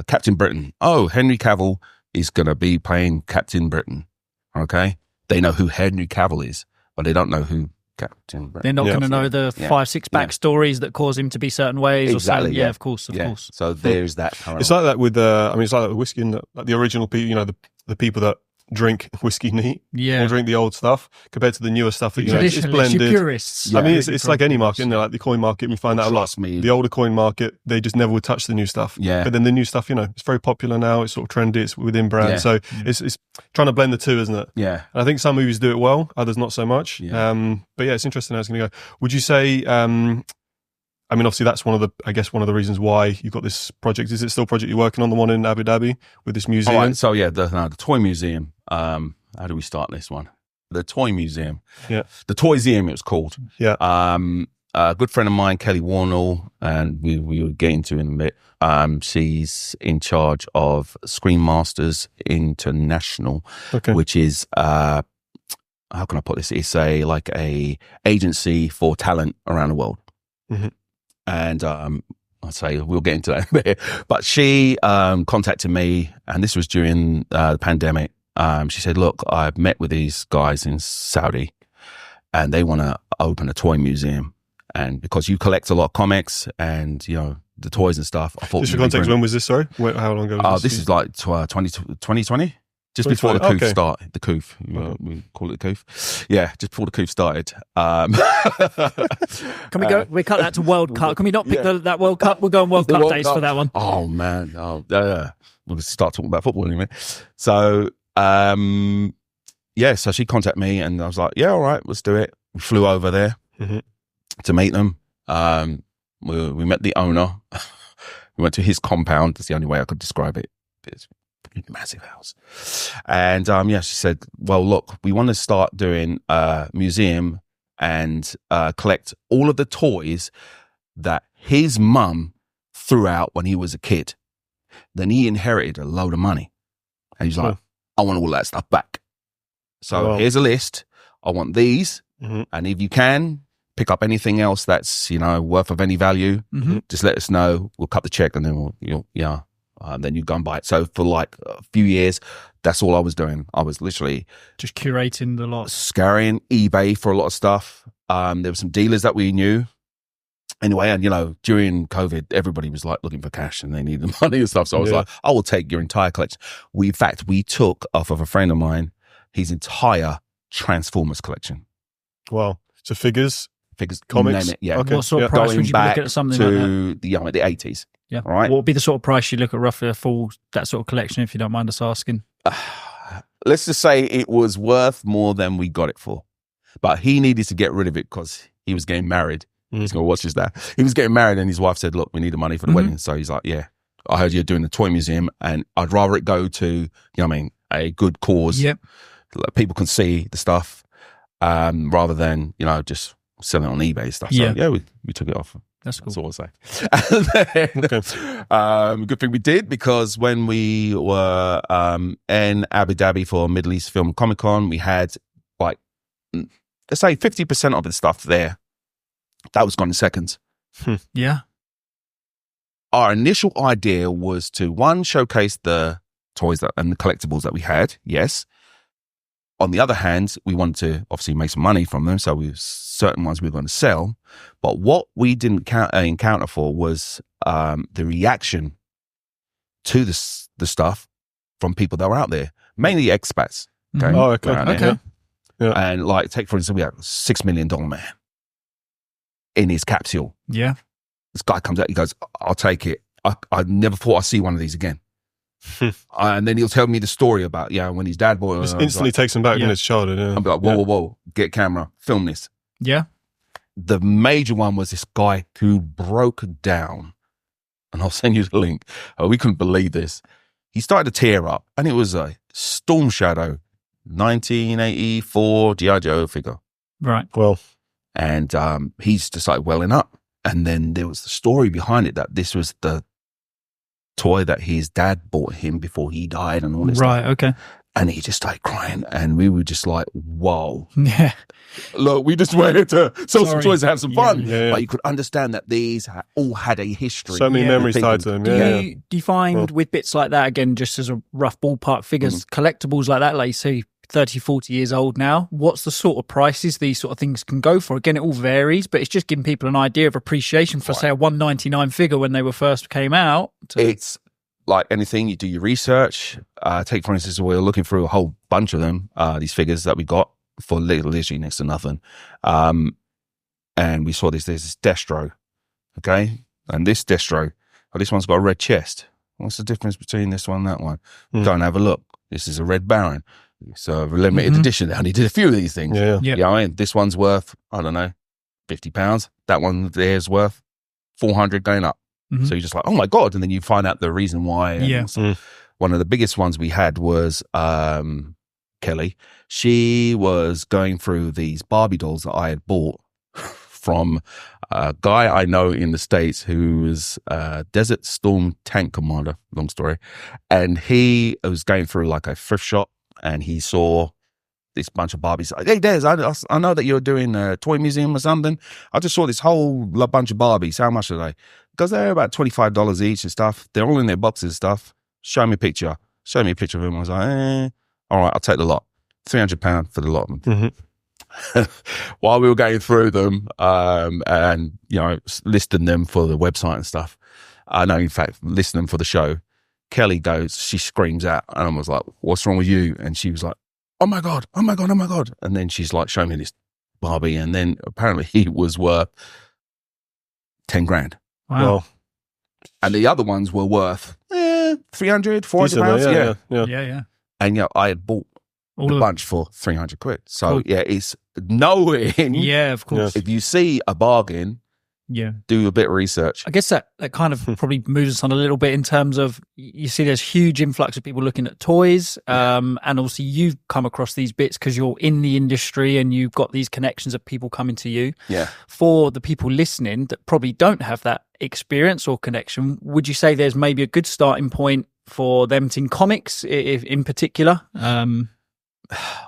Captain Britain. Oh, Henry Cavill is going to be playing Captain Britain. Okay, they know who Henry Cavill is, but they don't know who Captain Britain. They're not going to know the 5-6 backstories that cause him to be certain ways. Exactly. Or so. Yeah, of course. So there's that. It's like that with it's like that with whiskey and like the original people. The people that drink whiskey neat or drink the old stuff compared to the newer stuff that it's blended. Purists. I mean, it's like any market, isn't it? Like the coin market, we find that a lot. The older coin market, they just never would touch the new stuff. Yeah. But then the new stuff, it's very popular now. It's sort of trendy. It's within brand. Yeah. So it's trying to blend the two, isn't it? Yeah. And I think some movies do it well, others not so much. Yeah. But yeah, it's interesting how it's going to go. Would you say? I mean, obviously, that's one of the reasons why you've got this project. Is it still a project you're working on, the one in Abu Dhabi with this museum? All right, so yeah, the toy museum. How do we start this one? The toy museum. Yeah. The Toyseum, it was called. Yeah. a good friend of mine, Kelly Warnell, and we were getting to in a bit. She's in charge of Screen Masters International, which is how can I put this? It's a agency for talent around the world. And I'd say we'll get into that in a bit. But she contacted me, and this was during the pandemic. She said, "Look, I've met with these guys in Saudi, and they want to open a toy museum. And because you collect a lot of comics and, the toys and stuff, I thought..." Just for context, when was this, sorry? How long ago was this? This is like 2020, just before the coup started. The coup, we call it the coup. Yeah, just before the coup started. Can we go? We cut that to World Cup. Can we not pick that World Cup? We'll go on World Cup days for that one. Oh, man. We'll start talking about football anyway. So, so she contacted me and I was like, yeah, all right, let's do it. We flew over there to meet them. We met the owner. We went to his compound. That's the only way I could describe it. It's a massive house. And she said, well, look, we want to start doing a museum and collect all of the toys that his mum threw out when he was a kid. Then he inherited a load of money. And he's like, I want all that stuff back. So here's a list. I want these. And if you can, pick up anything else that's, worth of any value. Just let us know. We'll cut the check and then then you go and buy it. So for like a few years, that's all I was doing. I was literally just curating the lot, scouring eBay for a lot of stuff. There were some dealers that we knew. Anyway, and during COVID, everybody was like looking for cash and they needed money and stuff. So I was like, I will take your entire collection. We took off of a friend of mine his entire Transformers collection. Wow. So figures, comics, name it, yeah. Okay. What sort of price would you be looking at something like that? The 80s. Yeah. All right. What would be the sort of price you look at roughly that sort of collection, if you don't mind us asking? Let's just say it was worth more than we got it for. But he needed to get rid of it because he was getting married. He's going to watch this now. He was getting married and his wife said, look, we need the money for the wedding. So he's like, yeah, I heard you're doing the toy museum and I'd rather it go to, a good cause. Yep. People can see the stuff rather than, just selling it on eBay and stuff. So we took it off. That's cool. That's all I'll say. And then, good thing we did because when we were in Abu Dhabi for Middle East Film Comic Con, we had let's say 50% of the stuff there. That was gone in seconds. Yeah. Our initial idea was to, one, showcase the toys and the collectibles that we had. Yes. On the other hand, we wanted to obviously make some money from them. So certain ones we were going to sell. But what we didn't encounter for was the reaction to the stuff from people that were out there, mainly expats. Okay. Oh, okay. Yeah. And take for instance, we have $6 million man in his capsule. Yeah. This guy comes out, he goes, I'll take it. I never thought I'd see one of these again. And then he'll tell me the story about, when his dad bought it. Just instantly takes him back in his childhood. Yeah. I'll be like, whoa, get camera, film this. Yeah. The major one was this guy who broke down, and I'll send you the link. We couldn't believe this. He started to tear up, and it was a Storm Shadow 1984 G.I. Joe figure. Right. Well, and he's just like welling up. And then there was the story behind it that this was the toy that his dad bought him before he died and all this right, stuff. Okay. And he just started crying. And we were just like, whoa. Yeah. Look, we just went to sell some toys and have some fun. Yeah. But you could understand that these all had a history. So many memories tied to them. Do you find with bits like that, again, just as a rough ballpark figures, collectibles like that, like you say, 30, 40 years old now, what's the sort of prices these sort of things can go for? Again, it all varies, but it's just giving people an idea of appreciation for, say, a $199 figure when they were first came out. It's like anything, you do your research. Take, for instance, we were looking through a whole bunch of them, these figures that we got for literally next to nothing. And we saw there's this Destro, okay? And this Destro, this one's got a red chest. What's the difference between this one and that one? Go and have a look. This is a Red Baron. It's a limited edition. And he did a few of these things. This one's worth, I don't know, £50. That one there's worth 400 going up. So you're just like, oh my God. And then you find out the reason why. One of the biggest ones we had was Kelly. She was going through these Barbie dolls that I had bought from a guy I know in the States who was a Desert Storm tank commander, long story. And he was going through like a thrift shop and he saw this bunch of Barbies. Like, hey, Des, I know that you're doing a toy museum or something. I just saw this whole bunch of Barbies. How much are they? Because they're about $25 each and stuff. They're all in their boxes and stuff. Show me a picture. Show me a picture of them. I was like, all right, I'll take the lot. £300 for the lot of them. Mm-hmm. While we were going through them and listing them for the website and stuff, in fact, listing them for the show, Kelly she screams out, and I was like, what's wrong with you? And she was like, oh my God. And then she's like showing me this Barbie, and then apparently he was worth 10 grand. Wow. Well, and the other ones were worth 300, 400 pounds. Yeah. And I had bought All a bunch for 300 quid. So it's knowing. Yeah, of course. If you see a bargain, do a bit of research. I guess that kind of probably moves us on a little bit in terms of, you see there's huge influx of people looking at toys, and obviously you've come across these bits because you're in the industry and you've got these connections of people coming to you. Yeah. For the people listening that probably don't have that experience or connection, would you say there's maybe a good starting point for them in comics in particular?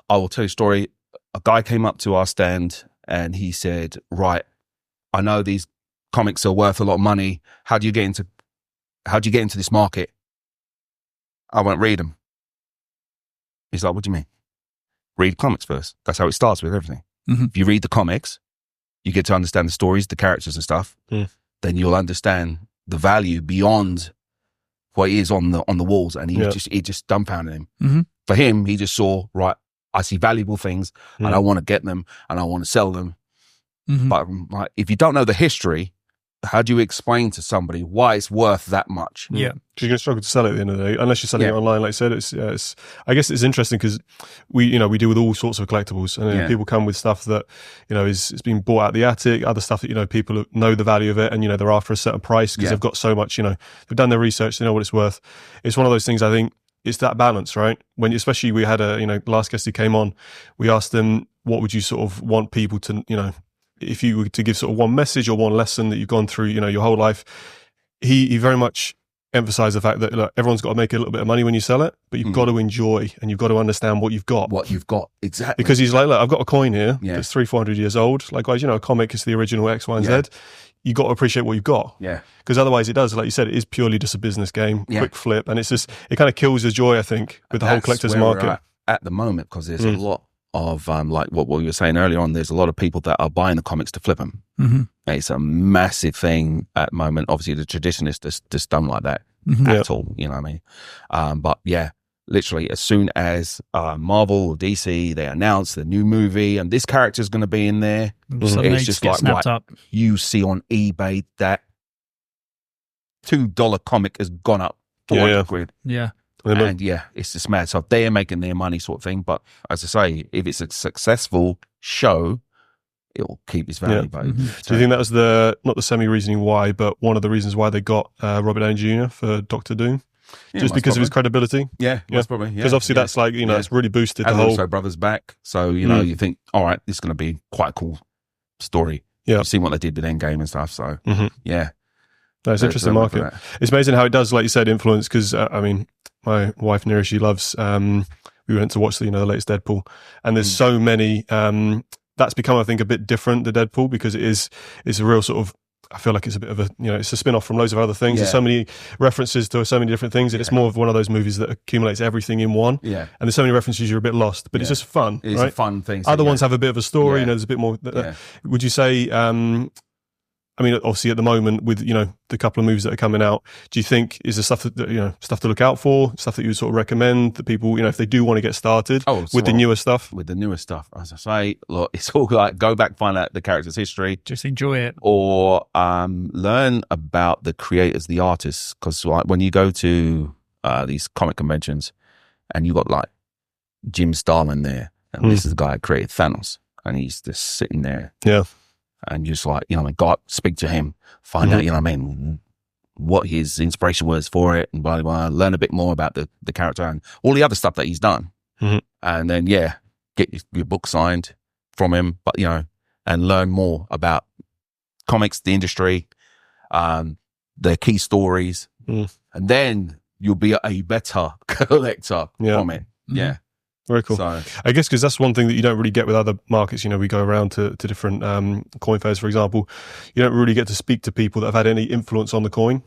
I will tell you a story. A guy came up to our stand and he said, right, I know these comics are worth a lot of money. How do you get into this market? I won't read them. He's like, what do you mean? Read comics first. That's how it starts with everything. Mm-hmm. If you read the comics, you get to understand the stories, the characters and stuff. Then you'll understand the value beyond what is on the walls. And it just dumbfounded him. Mm-hmm. For him, he just saw, right, I see valuable things and I want to get them and I want to sell them. Mm-hmm. But like, if you don't know the history, how do you explain to somebody why it's worth that much? Yeah. You're going to struggle to sell it at the end of the day, unless you're selling it online. Like I said, it's I guess it's interesting because we deal with all sorts of collectibles, and people come with stuff that, is being bought out the attic, other stuff that, people know the value of it, and, they're after a certain price because they've got so much, they've done their research, they know what it's worth. It's one of those things, I think, it's that balance, right? When, especially we had last guest who came on, we asked them, what would you sort of want people to, if you were to give sort of one message or one lesson that you've gone through, your whole life, he very much emphasized the fact that, look, everyone's got to make a little bit of money when you sell it, but you've got to enjoy and you've got to understand what you've got. Exactly. Because he's like, look, I've got a coin here that's 300-400 years old. Likewise, a comic is the original X, Y, and Z. You got to appreciate what you've got. Yeah. Because otherwise it does, like you said, it is purely just a business game, quick flip. And it's just, it kind of kills the joy, I think, with the whole collector's market. At the moment, because there's a lot of, like what we were saying earlier on, there's a lot of people that are buying the comics to flip them. Mm-hmm. It's a massive thing at the moment. Obviously, the tradition is just done like that at all, you know what I mean? But yeah, literally, as soon as Marvel or DC, they announce the new movie and this character is going to be in there, it's just like, right, you see on eBay that $2 comic has gone up 400 quid. Yeah. And it's just mad. So they're making their money sort of thing. But as I say, if it's a successful show, it'll keep its value. Mm-hmm. So, do you think that was not the semi-reasoning why, but one of the reasons why they got Robert Downey Jr. for Doctor Doom? Just because of his credibility? Yeah, most probably. Because obviously that's like, it's really boosted and the whole... also Brothers back. So, you think, all right, this is going to be quite a cool story. Yeah. You've seen what they did with Endgame and stuff. So, yeah. That's interesting market. It's amazing how it does, like you said, influence, because, my wife Nira, she loves, we went to watch the latest Deadpool, and there's so many, that's become, I think, a bit different, the Deadpool, because it's a real sort of, I feel like it's a bit of a, it's a spin-off from loads of other things. There's so many references to so many different things, and it's more of one of those movies that accumulates everything in one. Yeah. And there's so many references you're a bit lost, but it's just fun. It's a fun thing. Other ones have a bit of a story, there's a bit more. Would you say, obviously at the moment with, the couple of movies that are coming out, do you think is there stuff that, stuff to look out for, stuff that you would sort of recommend that people, if they do want to get started with the newer stuff? With the newer stuff, as I say, look, it's all like go back, find out the character's history. Just enjoy it. Or learn about the creators, the artists. Because like, when you go to these comic conventions and you got like Jim Starlin there, and this is the guy who created Thanos, and he's just sitting there. Yeah. And just like, go up, speak to him, find out, what his inspiration was for it, and blah, blah, blah, learn a bit more about the character and all the other stuff that he's done. And then, get your book signed from him, but, and learn more about comics, the industry, the key stories, and then you'll be a better collector from it. Yeah. Very cool. So, I guess because that's one thing that you don't really get with other markets. We go around to different coin fairs, for example. You don't really get to speak to people that have had any influence on the coin.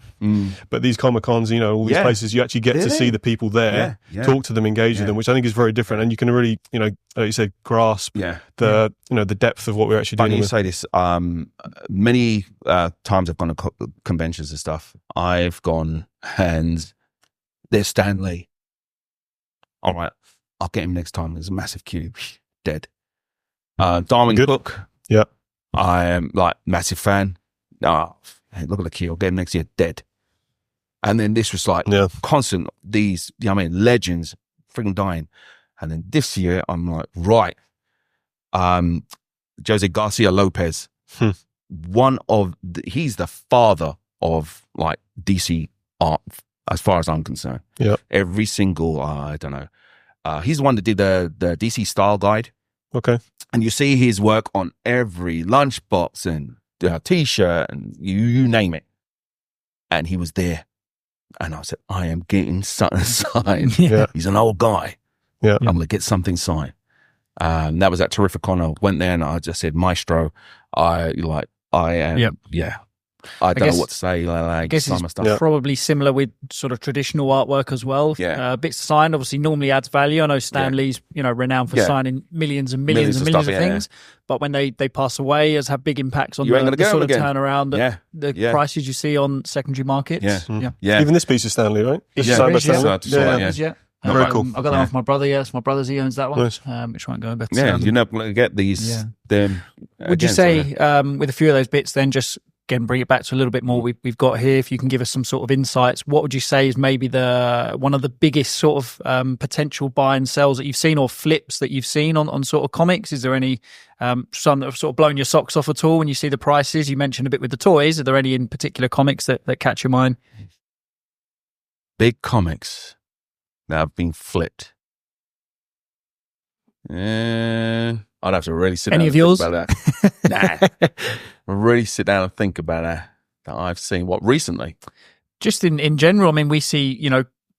But these Comic-Cons, all these places, you actually get to see the people there, talk to them, engage with them, which I think is very different. And you can really, like you said, grasp the depth of what we're actually doing. Funny you say this. Many times I've gone to conventions and stuff. I've gone and there's Stanley. All right. I'll get him next time. There's a massive queue. Dead. Darwin Cook. Yeah. I am massive fan. Hey, look at the queue. I'll get him next year. Dead. And then this was constant. These, legends freaking dying. And then this year, I'm like, right. Jose Garcia Lopez. He's the father of DC art, as far as I'm concerned. Yeah. Every single, I don't know. He's the one that did the DC style guide. Okay. And you see his work on every lunchbox and t-shirt and you name it. And he was there. And I said, I am getting something signed. He's an old guy. Yeah. I'm going to get something signed. That was at Terrificon. I went there and I just said, Maestro, I am, I don't know what to say. I guess it's probably similar with sort of traditional artwork as well. Yeah. Bits signed obviously normally adds value. I know Stan Lee's, renowned for signing millions and millions and millions of things. But when they pass away, has had big impacts on the sort of turnaround, the prices you see on secondary markets. Yeah. Even this piece of Stan Lee, right? Very cool. I got that off my brother. It's my brother's. He owns that one. Nice. Which won't go. But you're never going to get these. Them. Would you say with a few of those bits, then just again bring it back to a little bit more we've got here? If you can give us some sort of insights, what would you say is maybe one of the biggest sort of potential buy and sells that you've seen, or flips that you've seen on sort of comics? Is there any some that have sort of blown your socks off at all when you see the prices? You mentioned a bit with the toys. Are there any in particular comics that catch your mind? Big comics that have been flipped. I'd have to really sit down and think about that. Really sit down and think about that I've seen. What, recently? Just in general, I mean, we see,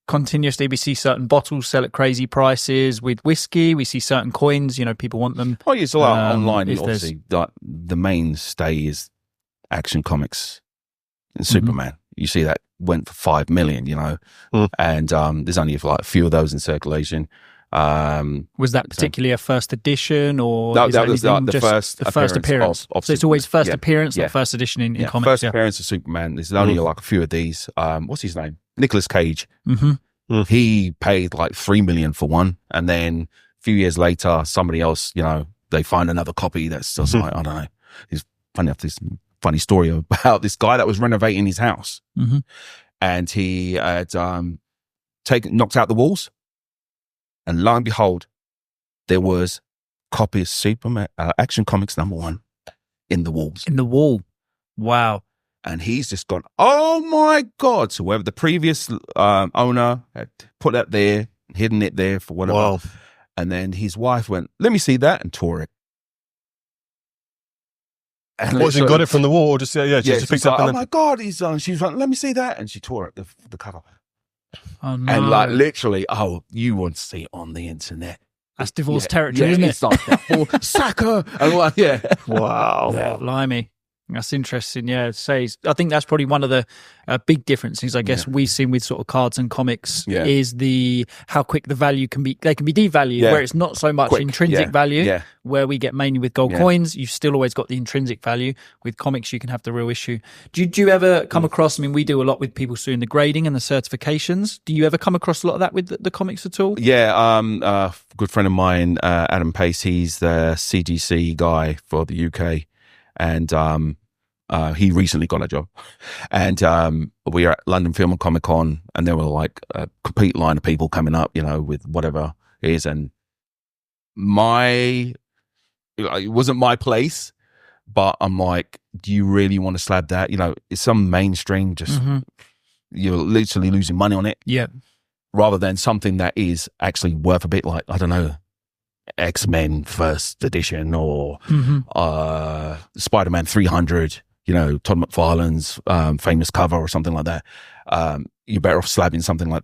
continuously we see certain bottles sell at crazy prices. With whiskey, we see certain coins, people want them. Oh, it's a lot online. Obviously, the mainstay is Action Comics and Superman. You see that went for 5 million, and there's only a few of those in circulation. Was that particularly a first edition, or that was the first appearance of so it's always first appearance, not first edition in comics. First appearance of Superman. There's only a few of these. What's his name? Nicolas Cage. He paid $3 million for one, and then a few years later, somebody else, they find another copy that's just I don't know. It's funny enough, this funny story about this guy that was renovating his house, and he had knocked out the walls. And lo and behold, there was a copy of Superman, Action Comics #1 in the walls. In the wall. Wow. And he's just gone, oh my God. So whoever the previous owner had put that there, hidden it there for whatever. Wow. And then his wife went, let me see that, and tore it. And what, she got it from the wall, or just, she just picked up? Oh my God, she was like, let me see that. And she tore it, the cover. Oh, no. And literally, you want to see it on the internet. That's divorce territory, isn't it? It's like, Saka! And Wow. Yeah, blimey. That's interesting. Yeah, I think that's probably one of the big differences, I guess, we've seen with sort of cards and comics is how quick the value can be. They can be devalued, where it's not so much intrinsic value. Where we get mainly with gold coins, you've still always got the intrinsic value. With comics, you can have the real issue. Do you ever come across? I mean, we do a lot with people doing the grading and the certifications. Do you ever come across a lot of that with the comics at all? Yeah, a good friend of mine, Adam Pace. He's the CGC guy for the UK. And he recently got a job, and we were at London Film and Comic Con, and there were a complete line of people coming up, with whatever it is, and it wasn't my place, but I'm like, do you really want to slab that? It's some mainstream, just you're literally losing money on it, rather than something that is actually worth a bit, I don't know, X-Men first edition or Spider-Man 300. Todd McFarlane's famous cover or something like that, you're better off slabbing something like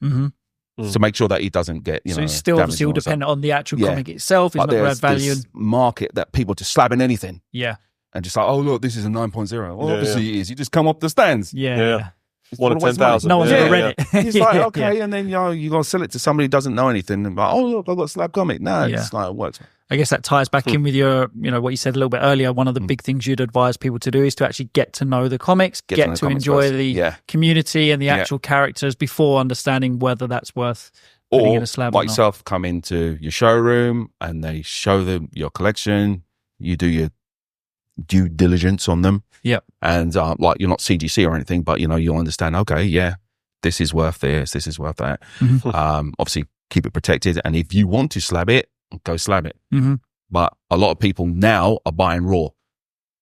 to make sure that he doesn't get, so it's still obviously all dependent on the actual comic itself. It's not going to add value. This market that people just slabbing anything. Yeah. And just like, oh, look, this is a 9.0. Well, obviously it is. You just come up the stands. Yeah. One of 10,000. No one's ever read it. It's like, okay, and then, you got to sell it to somebody who doesn't know anything. And like, oh, look, I've got a slab comic. No, it's like, it works. I guess that ties back in with your, what you said a little bit earlier. One of the big things you'd advise people to do is to actually get to know the comics, get to enjoy the community and the actual characters before understanding whether that's worth putting in a slab or like yourself, come into your showroom and they show them your collection. You do your due diligence on them. Yeah. And like, you're not CGC or anything, but you'll understand, okay, this is worth this is worth that. Obviously keep it protected, and if you want to slab it, go slab it. But a lot of people now are buying raw.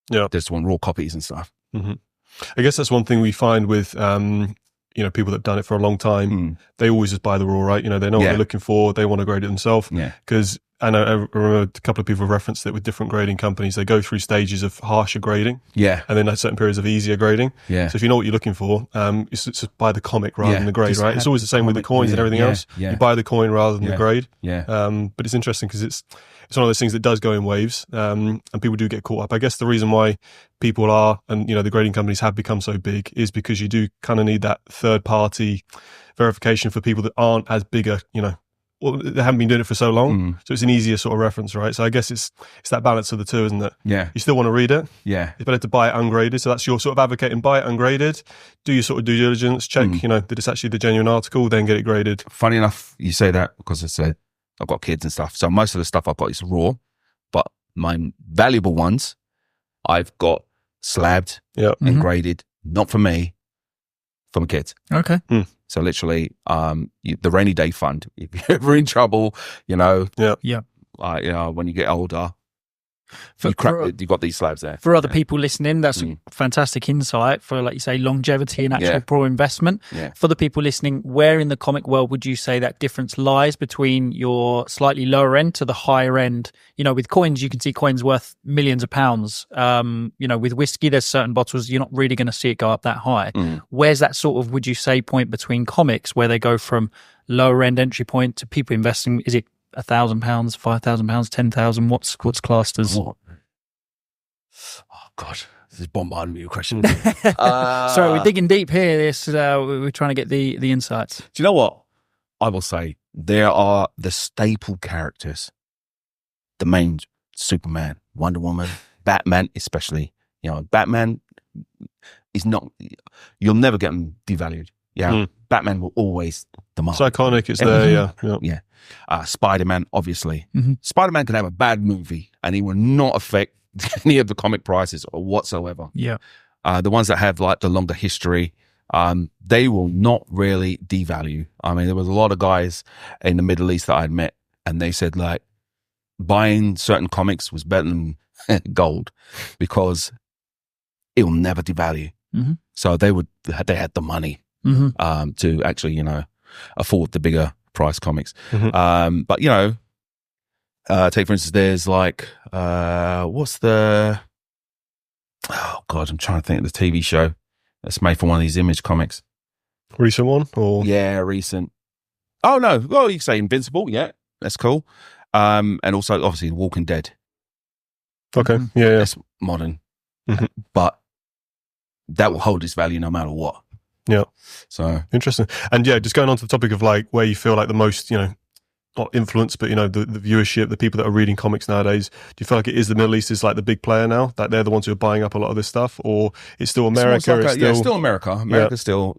They just want raw copies and stuff. I guess that's one thing we find with people that have done it for a long time. They always just buy the raw, right? They know what they're looking for. They want to grade it themselves. Because I remember a couple of people have referenced it with different grading companies. They go through stages of harsher grading. And then certain periods of easier grading. So if you know what you're looking for, it's just buy the comic rather than the grade, right? It's always the same with the coins and everything else. You buy the coin rather than the grade. But it's interesting because it's one of those things that does go in waves, and people do get caught up. I guess the reason why people are, and the grading companies have become so big, is because you do kind of need that third party verification for people that aren't as big they haven't been doing it for so long, so it's an easier sort of reference, right? So I guess it's that balance of the two, isn't it? You still want to read it. It's better to buy it ungraded. So that's your sort of advocating, buy it ungraded, do your sort of due diligence, check, that it's actually the genuine article, then get it graded. Funny enough, you say that because I said I've got kids and stuff. So most of the stuff I've got is raw, but my valuable ones, I've got slabbed and graded, not for me, for my kids. Okay. So literally, the rainy day fund. If you're ever in trouble, when you get older, you've got these slabs there. For other people listening, that's a fantastic insight for, like you say, longevity and actual pro investment. For the people listening, where in the comic world would you say that difference lies between your slightly lower end to the higher end? With coins, you can see coins worth millions of pounds. With whiskey, there's certain bottles you're not really going to see it go up that high. Where's that sort of, would you say, point between comics where they go from lower end entry point to people investing? Is it £1,000, £5,000, 10,000? What's classed as? Oh God, this is bombarding me with questions. Sorry, we're digging deep here. We're trying to get the insights. Do you know what I will say? There are the staple characters, the main Superman, Wonder Woman, Batman, especially. Batman is not. You'll never get them devalued. Batman will always demand. It's iconic. It's there. Spider-Man, obviously. Spider-Man can have a bad movie and he will not affect any of the comic prices or whatsoever. The ones that have like the longer history, they will not really devalue. I mean, there was a lot of guys in the Middle East that I'd met, and they said like buying certain comics was better than gold because it will never devalue. So they had the money to actually, afford the bigger price comics. But take for instance, there's like what's the I'm trying to think of the TV show that's made for one of these Image comics. Recent one or recent. Oh no, well you can say Invincible, that's cool. And also obviously The Walking Dead. Okay, that's modern, but that will hold its value no matter what. So interesting. And just going on to the topic of like where you feel like the most, not influence, but the viewership, the people that are reading comics nowadays, do you feel like it is the Middle East is like the big player now, that they're the ones who are buying up a lot of this stuff, or it's still America? It's still America. America's still,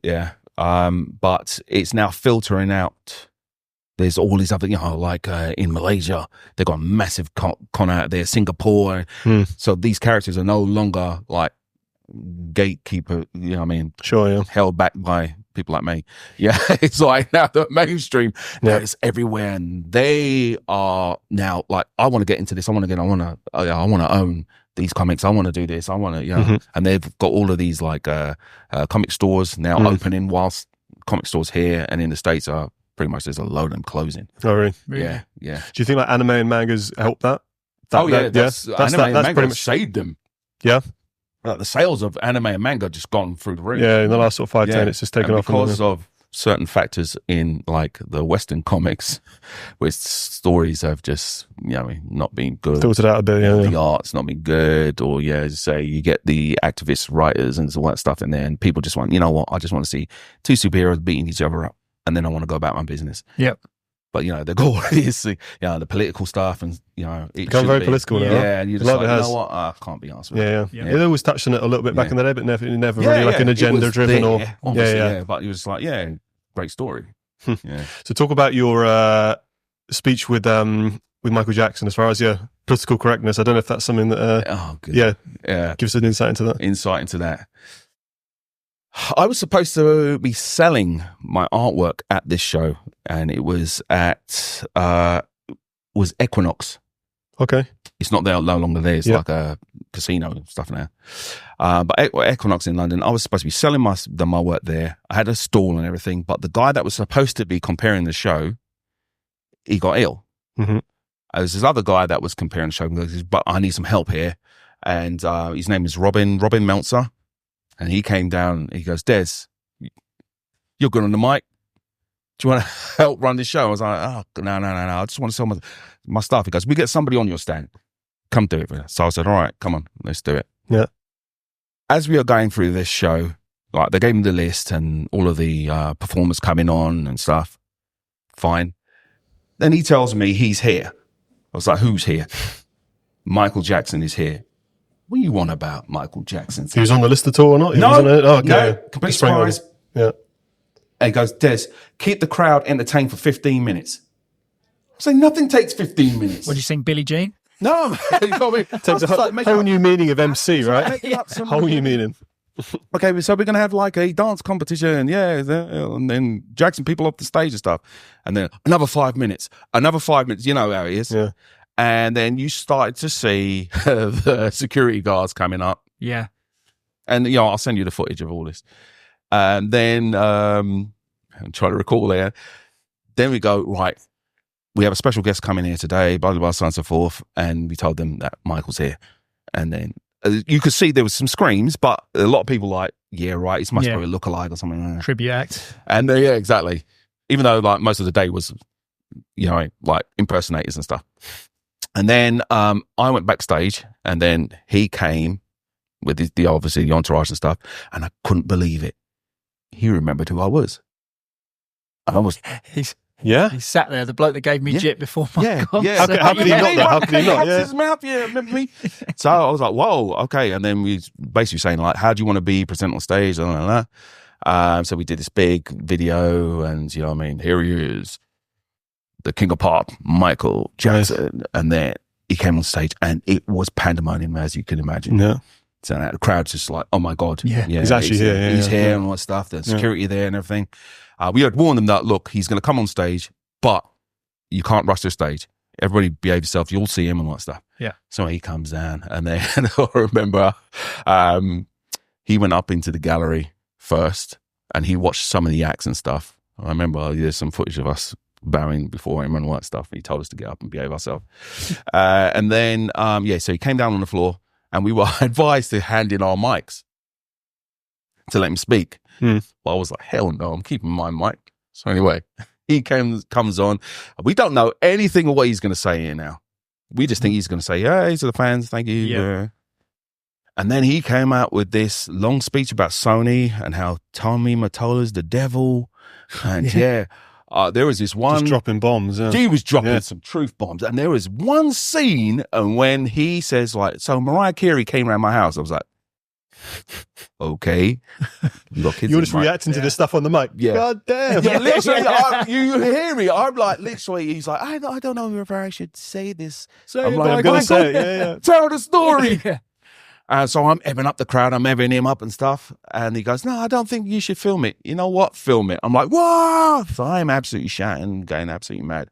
but it's now filtering out. There's all these other, like in Malaysia, they've got a massive con out there, Singapore. So these characters are no longer like gatekeeper, Sure, held back by people like me. It's like now the mainstream it's everywhere, and they are now like, I want to get into this. I want to own these comics. I want to do this. I want to, and they've got all of these like comic stores now opening, whilst comic stores here and in the States are pretty much, there's a load of them closing. Oh, really? Yeah. Do you think like anime and mangas help that? That's anime and manga pretty much saved them. Yeah. the sales of anime and manga just gone through the roof. Yeah, in the last sort of 5-10, it's just taken off. Because of certain factors in like the Western comics, where stories have just, not been good. Filtered out a bit, yeah. The art's not been good, or as you say, you get the activist writers and all that stuff in there, and people just want, I just want to see two superheroes beating each other up, and then I want to go about my business. Yep. But the goal is, the political stuff, and it become very political now. Yeah, and you're just like, you know what, I can't be asked with that. Yeah. They always touched on it a little bit back in the day, but never really like an agenda driven or. Obviously, but it was like, great story. Yeah. So talk about your speech with Michael Jackson as far as political correctness. I don't know if that's something that give us an insight into that. I was supposed to be selling my artwork at this show, and it was at was Equinox. Okay. It's not there, no longer there. It's like a casino and stuff now. But Equinox in London, I was supposed to be selling my work there. I had a stall and everything, but the guy that was supposed to be comparing the show, he got ill. Mm-hmm. There's this other guy that was comparing the show, but I need some help here. And his name is Robin Meltzer. And he came down, he goes, Des, you're good on the mic. Do you want to help run this show? I was like, oh, no. I just want to sell my stuff. He goes, we get somebody on your stand. Come do it. So I said, all right, come on, let's do it. Yeah. As we are going through this show, like they gave me the list and all of the performers coming on and stuff. Fine. Then he tells me he's here. I was like, who's here? Michael Jackson is here. What do you want about Michael Jackson? He was on the list at all or not? No, complete surprise. Yeah. And he goes, Des, keep the crowd entertained for 15 minutes. I was like, nothing takes 15 minutes. What, do you sing Billie Jean? No, man. Takes a whole new meaning of MC, right? Whole new meaning. Okay, so we're going to have like a dance competition, and then drag some people off the stage and stuff. And then another 5 minutes, you know how it is. Yeah. And then you started to see the security guards coming up. Yeah. And, I'll send you the footage of all this. And then, I'm trying to recall there. Then we go, right, we have a special guest coming here today, blah, blah, blah, so on and so forth. And we told them that Michael's here. And then you could see there was some screams, but a lot of people like, yeah, right, it's must be a lookalike or something like that. Tribute act. And exactly. Even though like most of the day was, like impersonators and stuff. And then I went backstage, and then he came with the obviously the entourage and stuff, and I couldn't believe it. He remembered who I was. He sat there, the bloke that gave me jip before my concert. How could he not? How could he not? His mouth, remember me? So I was like, whoa, okay. And then we basically saying like, how do you want to be present on stage? So we did this big video, and here he is. The king of pop, Michael Jackson. Nice. And then he came on stage, and it was pandemonium, as you can imagine. Yeah. So the crowd's just like, oh my God. Yeah. He's actually here. He's here and all that stuff. The security there and everything. We had warned them that, look, he's going to come on stage, but you can't rush the stage. Everybody behave yourself. You'll see him and all that stuff. Yeah. So he comes down, and then I remember he went up into the gallery first, and he watched some of the acts and stuff. I remember there's some footage of us bowing before him and all that stuff. He told us to get up and behave ourselves. And then, so he came down on the floor, and we were advised to hand in our mics to let him speak. But I was like, hell no, I'm keeping my mic. So anyway, he comes on. We don't know anything of what he's going to say here now. We just think he's going to say, hey, to the fans, thank you. Yeah. And then he came out with this long speech about Sony and how Tommy Mottola's the devil. And there was this one. Just dropping bombs. Yeah. He was dropping some truth bombs. And there was one scene, and when he says, like, so Mariah Carey came around my house, I was like, okay. You're just reacting to this stuff on the mic. Yeah. God damn. Yeah, literally, you hear me. I'm like, literally, he's like, I don't know if I should say this. I'm going to say it. Yeah. Tell the story. So I'm ebbing up the crowd. I'm ebbing him up and stuff. And he goes, no, I don't think you should film it. You know what? Film it. I'm like, what? So I'm absolutely shouting, going absolutely mad.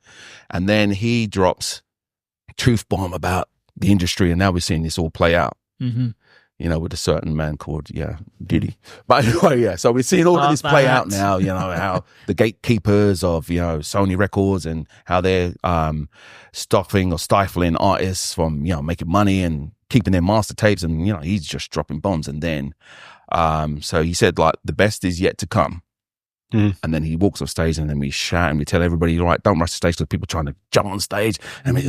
And then he drops a truth bomb about the industry. And now we're seeing this all play out. Mm-hmm. With a certain man called, Diddy. But anyway, so we're seeing all of this play out now, how the gatekeepers of, Sony Records and how they're stopping or stifling artists from, making money and keeping their master tapes, and he's just dropping bombs. And then, so he said like the best is yet to come. And then he walks off stage, and then we shout and we tell everybody, all right, don't rush the stage, because people trying to jump on stage, and we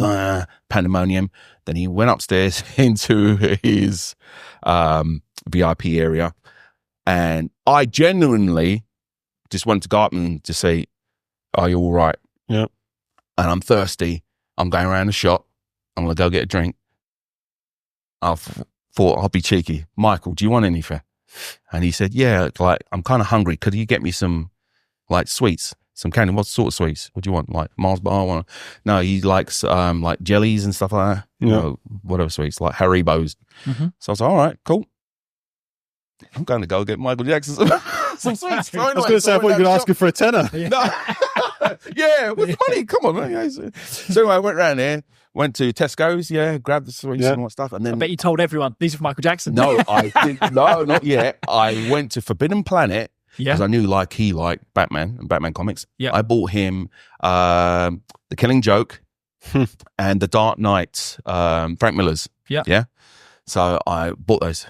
pandemonium. Then he went upstairs into his VIP area, and I genuinely just wanted to go up and just say, "Are you all right?" Yeah. And I'm thirsty. I'm going around the shop. I'm gonna go get a drink. I thought I'll be cheeky. Michael, do you want anything? And he said, yeah, like, I'm kind of hungry. Could you get me some, like, sweets? Some candy? What sort of sweets? What do you want? Like, Mars bar? No, he likes, like, jellies and stuff like that. Yeah. Whatever sweets, like Haribos. So I was like, all right, cool. I'm going to go get Michael Jackson some sweets. I was going to say, I thought you were going to ask him for a tenner. Yeah, what's the money? Come on, man. So I went round there. Went to Tesco's, grabbed the sweets and all that stuff. And then I bet you told everyone, these are for Michael Jackson. No, I didn't. No, not yet. I went to Forbidden Planet because I knew he liked Batman and Batman comics. Yeah. I bought him The Killing Joke and The Dark Knight, Frank Miller's. Yeah. Yeah. So I bought those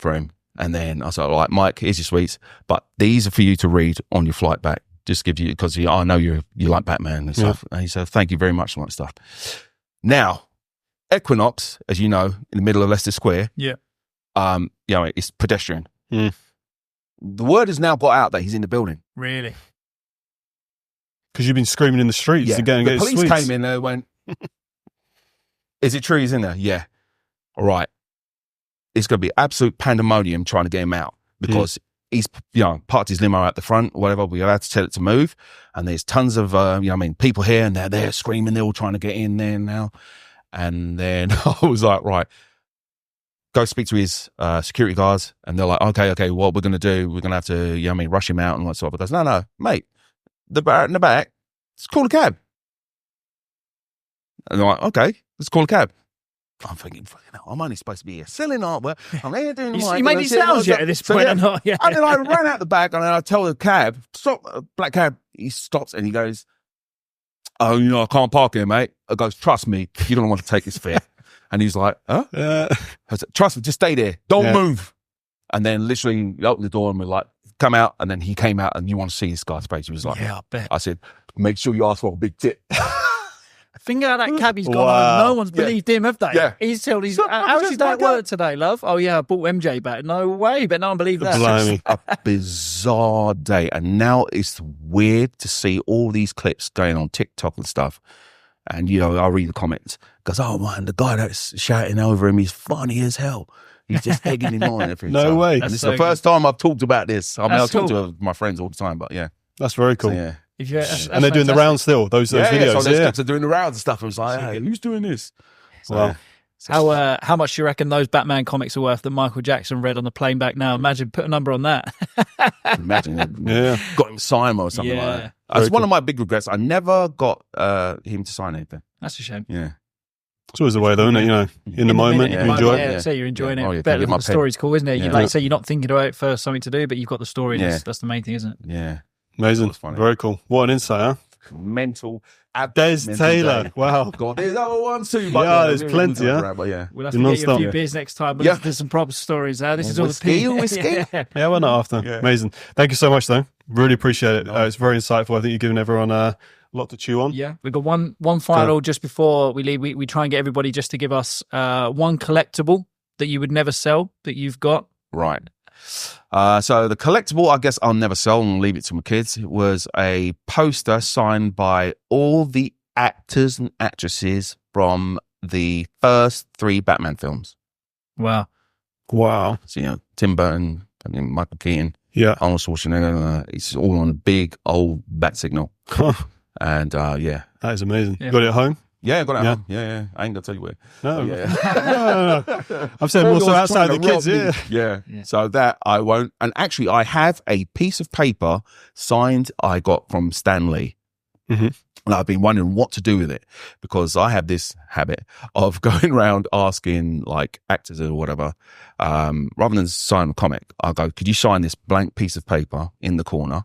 for him. And then I was like, all right, Mike, here's your sweets. But these are for you to read on your flight back. Just give you, because I know you like Batman and stuff. And he said, thank you very much and all that stuff. Now, Equinox, as you know, in the middle of Leicester Square, it's pedestrian. The word has now got out that he's in the building. Really? Because you've been screaming in the streets to go and get his sweets. The police came in there and went, is it true he's in there? Yeah. All right. It's going to be absolute pandemonium trying to get him out, because he's, parked his limo out the front or whatever. We had to tell it to move. And there's tons of, people here, and they're there screaming. They're all trying to get in there now. And then I was like, right, go speak to his security guards. And they're like, okay, what we're going to do, we're going to have to, rush him out and all that sort of. But goes, no, mate, the bar in the back, let's call a cab. And they're like, okay, let's call a cab. I'm thinking, I'm only supposed to be here selling artwork. I'm here doing you made any sales yet at this point? And then I ran out the back, and then I tell the cab, stop, black cab. He stops and he goes, oh, I can't park here, mate. I goes, trust me, you don't want to take this fare. And he's like, huh? I said, trust me, just stay there. Don't move. And then literally he opened the door and we're like, come out. And then he came out, and you want to see this guy's face. He was like, yeah, I bet. I said, make sure you ask for a big tip. Think about that cabbie's gone on. No one's believed him, have they? Yeah. He's told how's your day at work today, love? Oh, yeah, I bought MJ back. No way, but no one believed that. It's a bizarre day. And now it's weird to see all these clips going on TikTok and stuff. And, I'll read the comments. Goes, oh, man, the guy that's shouting over him, he's funny as hell. He's just egging him on. No way. And this is the first time I've talked about this. I mean, I talk to my friends all the time, but yeah. That's very cool. So, yeah. And they're doing the rounds still, those videos. So those are doing the rounds and stuff. I was like, hey, who's doing this? So, how much do you reckon those Batman comics are worth that Michael Jackson read on the plane back now? Imagine, put a number on that. Imagine, got him signed or something like that. That's one of my big regrets. I never got him to sign anything. That's a shame. Yeah. It's always the way, though, isn't it? In the moment, you enjoy it. Yeah, so you're enjoying it. Better the story's cool, isn't it? Like you say, you're not thinking about it for something to do, but you've got the story. That's the main thing, isn't it? Yeah. Amazing. Very cool. What an insight, huh? Mental. Des Taylor. Day. Wow. God, there's other ones too. But there's plenty, yeah. We'll have to get you a few beers next time. But there's some proper stories. This is all the whiskey. Yeah, we're not after. Yeah. Amazing. Thank you so much, though. Really appreciate it. It's very insightful. I think you're giving everyone a lot to chew on. Yeah. We've got one final just before we leave. We try and get everybody just to give us one collectible that you would never sell that you've got. Right. So the collectible, I guess I'll never sell and leave it to my kids. It was a poster signed by all the actors and actresses from the first 3 Batman films. Wow. So, Tim Burton, Michael Keaton, Arnold Schwarzenegger. It's all on a big old bat signal. And that is amazing. You got it at home? Yeah, I got it at home. Yeah. I ain't gonna tell you where. No. No. I'm saying more so outside the kids. Yeah. So that I won't. And actually, I have a piece of paper signed I got from Stan Lee. Mm-hmm. And I've been wondering what to do with it, because I have this habit of going around asking like actors or whatever, rather than sign a comic, I'll go, could you sign this blank piece of paper in the corner?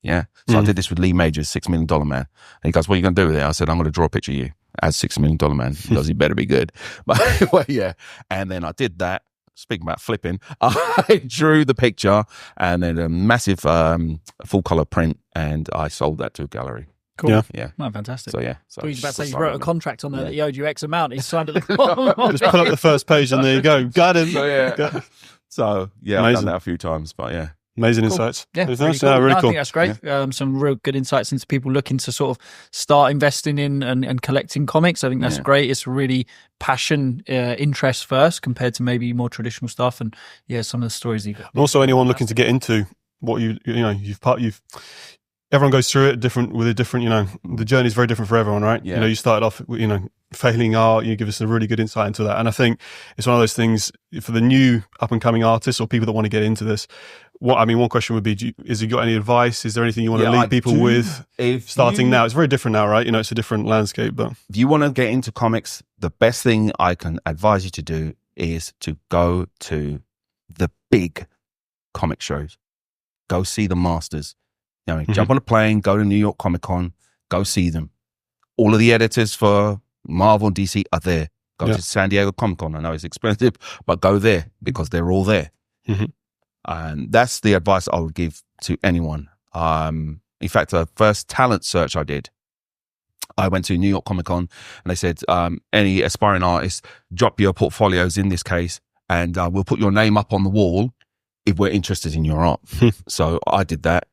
Yeah. So I did this with Lee Majors, $6 Million Man. And he goes, what are you going to do with it? I said, I'm going to draw a picture of you. as $6 million man, he goes, he better be good. But well, yeah. And then I did that. Speaking about flipping, I drew the picture and then a massive full color print, and I sold that to a gallery. Cool. Yeah. Oh, fantastic. So, yeah. So I was about to say, you wrote a contract on there that he owed you X amount. He signed at the Just pull up the first page and there you go. Got him. So, yeah. So, yeah, I've done that a few times, but yeah. Amazing insights. Yeah, really cool. Really I cool. think that's great. Yeah. Some real good insights into people looking to sort of start investing in and collecting comics. I think that's great. It's really passion, interest first compared to maybe more traditional stuff. And yeah, some of the stories you've got. And also anyone looking to get into what everyone goes through it with a different, the journey is very different for everyone, right? Yeah. You started off, failing art, you give us a really good insight into that. And I think it's one of those things for the new up and coming artists or people that want to get into this. One question would be, is you got any advice? Is there anything you want to leave people with starting now? It's very different now, right? It's a different landscape, but if you want to get into comics, the best thing I can advise you to do is to go to the big comic shows. Go see the masters. Jump on a plane, go to New York Comic Con, go see them. All of the editors for Marvel and DC are there. Go to San Diego Comic Con. I know it's expensive, but go there because they're all there. Mm-hmm. And that's the advice I would give to anyone. In fact, the first talent search I did, I went to New York Comic Con and they said, any aspiring artists, drop your portfolios in this case, and we'll put your name up on the wall if we're interested in your art. So I did that.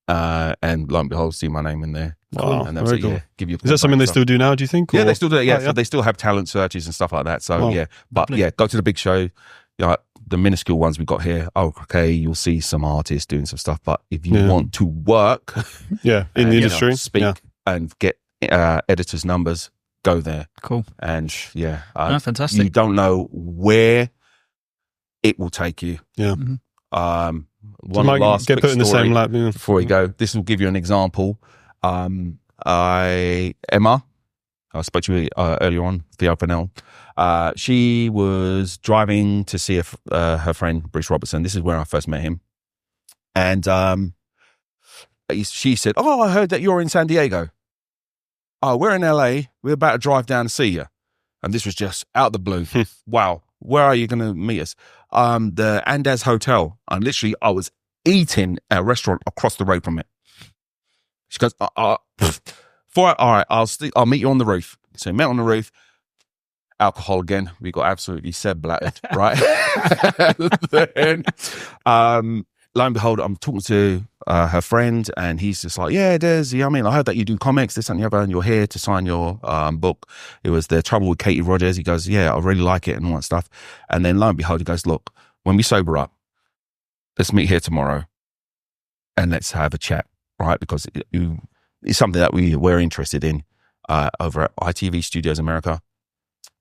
And lo and behold, see my name in there. Wow, and very cool. Give you is that something they still do now, do you think? Yeah, they still do it. Yeah, so they still have talent searches and stuff like that. So but go to the big show. The minuscule ones we got here. Oh, okay, you'll see some artists doing some stuff. But if you want to work, in the industry, speak and get editors' numbers, go there. Cool. And fantastic. You don't know where it will take you. Yeah. One last get put in the same lab before we go. This will give you an example. Emma, I spoke to you earlier on, Theo Fennell. She was driving to see her friend Bruce Robertson. This is where I first met him, and she said, "Oh, I heard that you're in San Diego. Oh, we're in LA. We're about to drive down to see you." And this was just out of the blue. Wow. Where are you going to meet us? The Andaz Hotel. And literally, I was eating at a restaurant across the road from it. She goes, all right, I'll meet you on the roof. So we met on the roof. Alcohol again. We got absolutely blattered, right? Then, lo and behold, I'm talking to her friend, and he's just like, "Yeah, there's. I heard that you do comics, this and the other, and you're here to sign your book. It was The Trouble with Katie Rogers." He goes, "Yeah, I really like it," and all that stuff. And then lo and behold, he goes, "Look, when we sober up, let's meet here tomorrow, and let's have a chat, right? Because it's something that we're interested in over at ITV Studios America."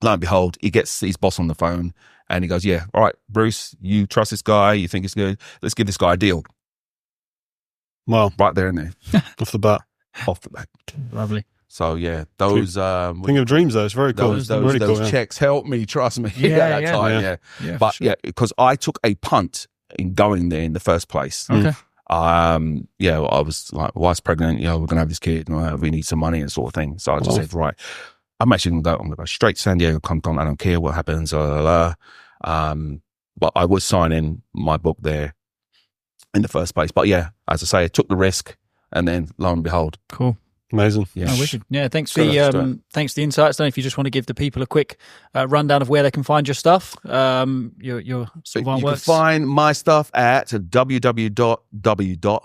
Lo and behold, he gets his boss on the phone and he goes, "Yeah, all right, Bruce, you trust this guy, you think it's good, let's give this guy a deal." Wow. Right there and there. Off the bat. Lovely. So yeah, those thing of dreams though, it's very cool. Those checks helped me, trust me. Yeah, at that time, yeah. But sure. because I took a punt in going there in the first place. Okay. I was like, wife's pregnant, we're gonna have this kid, and we need some money and sort of thing. So I just said, right, I'm gonna go straight to San Diego Comic Con. I don't care what happens. But I was signing my book there in the first place. But yeah, as I say, I took the risk, and then lo and behold, cool. Amazing. Yeah, wicked. Yeah, thanks for the insights. I don't know if you just want to give the people a quick rundown of where they can find your stuff. Your sort of artworks. You can find my stuff at www.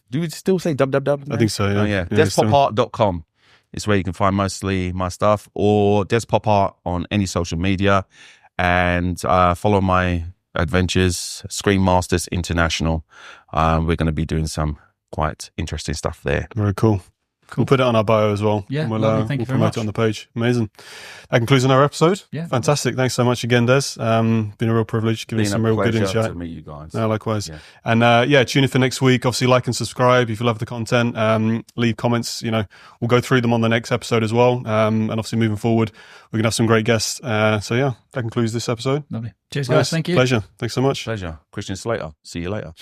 Do we still say www? I think so. Yeah. Oh, yeah. Despopart.com is where you can find mostly my stuff, or Despopart on any social media, and follow my adventures, Screen Masters International. We're going to be doing some quite interesting stuff there. Very cool. We'll put it on our bio as well. Yeah, we'll thank you very promote much. it on the page. Amazing. That concludes our episode. Yeah, fantastic. Thanks so much again, Des. Been a real privilege giving us some real good insight. To meet you guys. No, likewise. Yeah. And tune in for next week. Obviously, like and subscribe if you love the content. Leave comments. We'll go through them on the next episode as well. And obviously, moving forward, we're gonna have some great guests. That concludes this episode. Lovely. Cheers, guys. Thank you. Pleasure. Thanks so much. Pleasure. Christian Slater. See you later.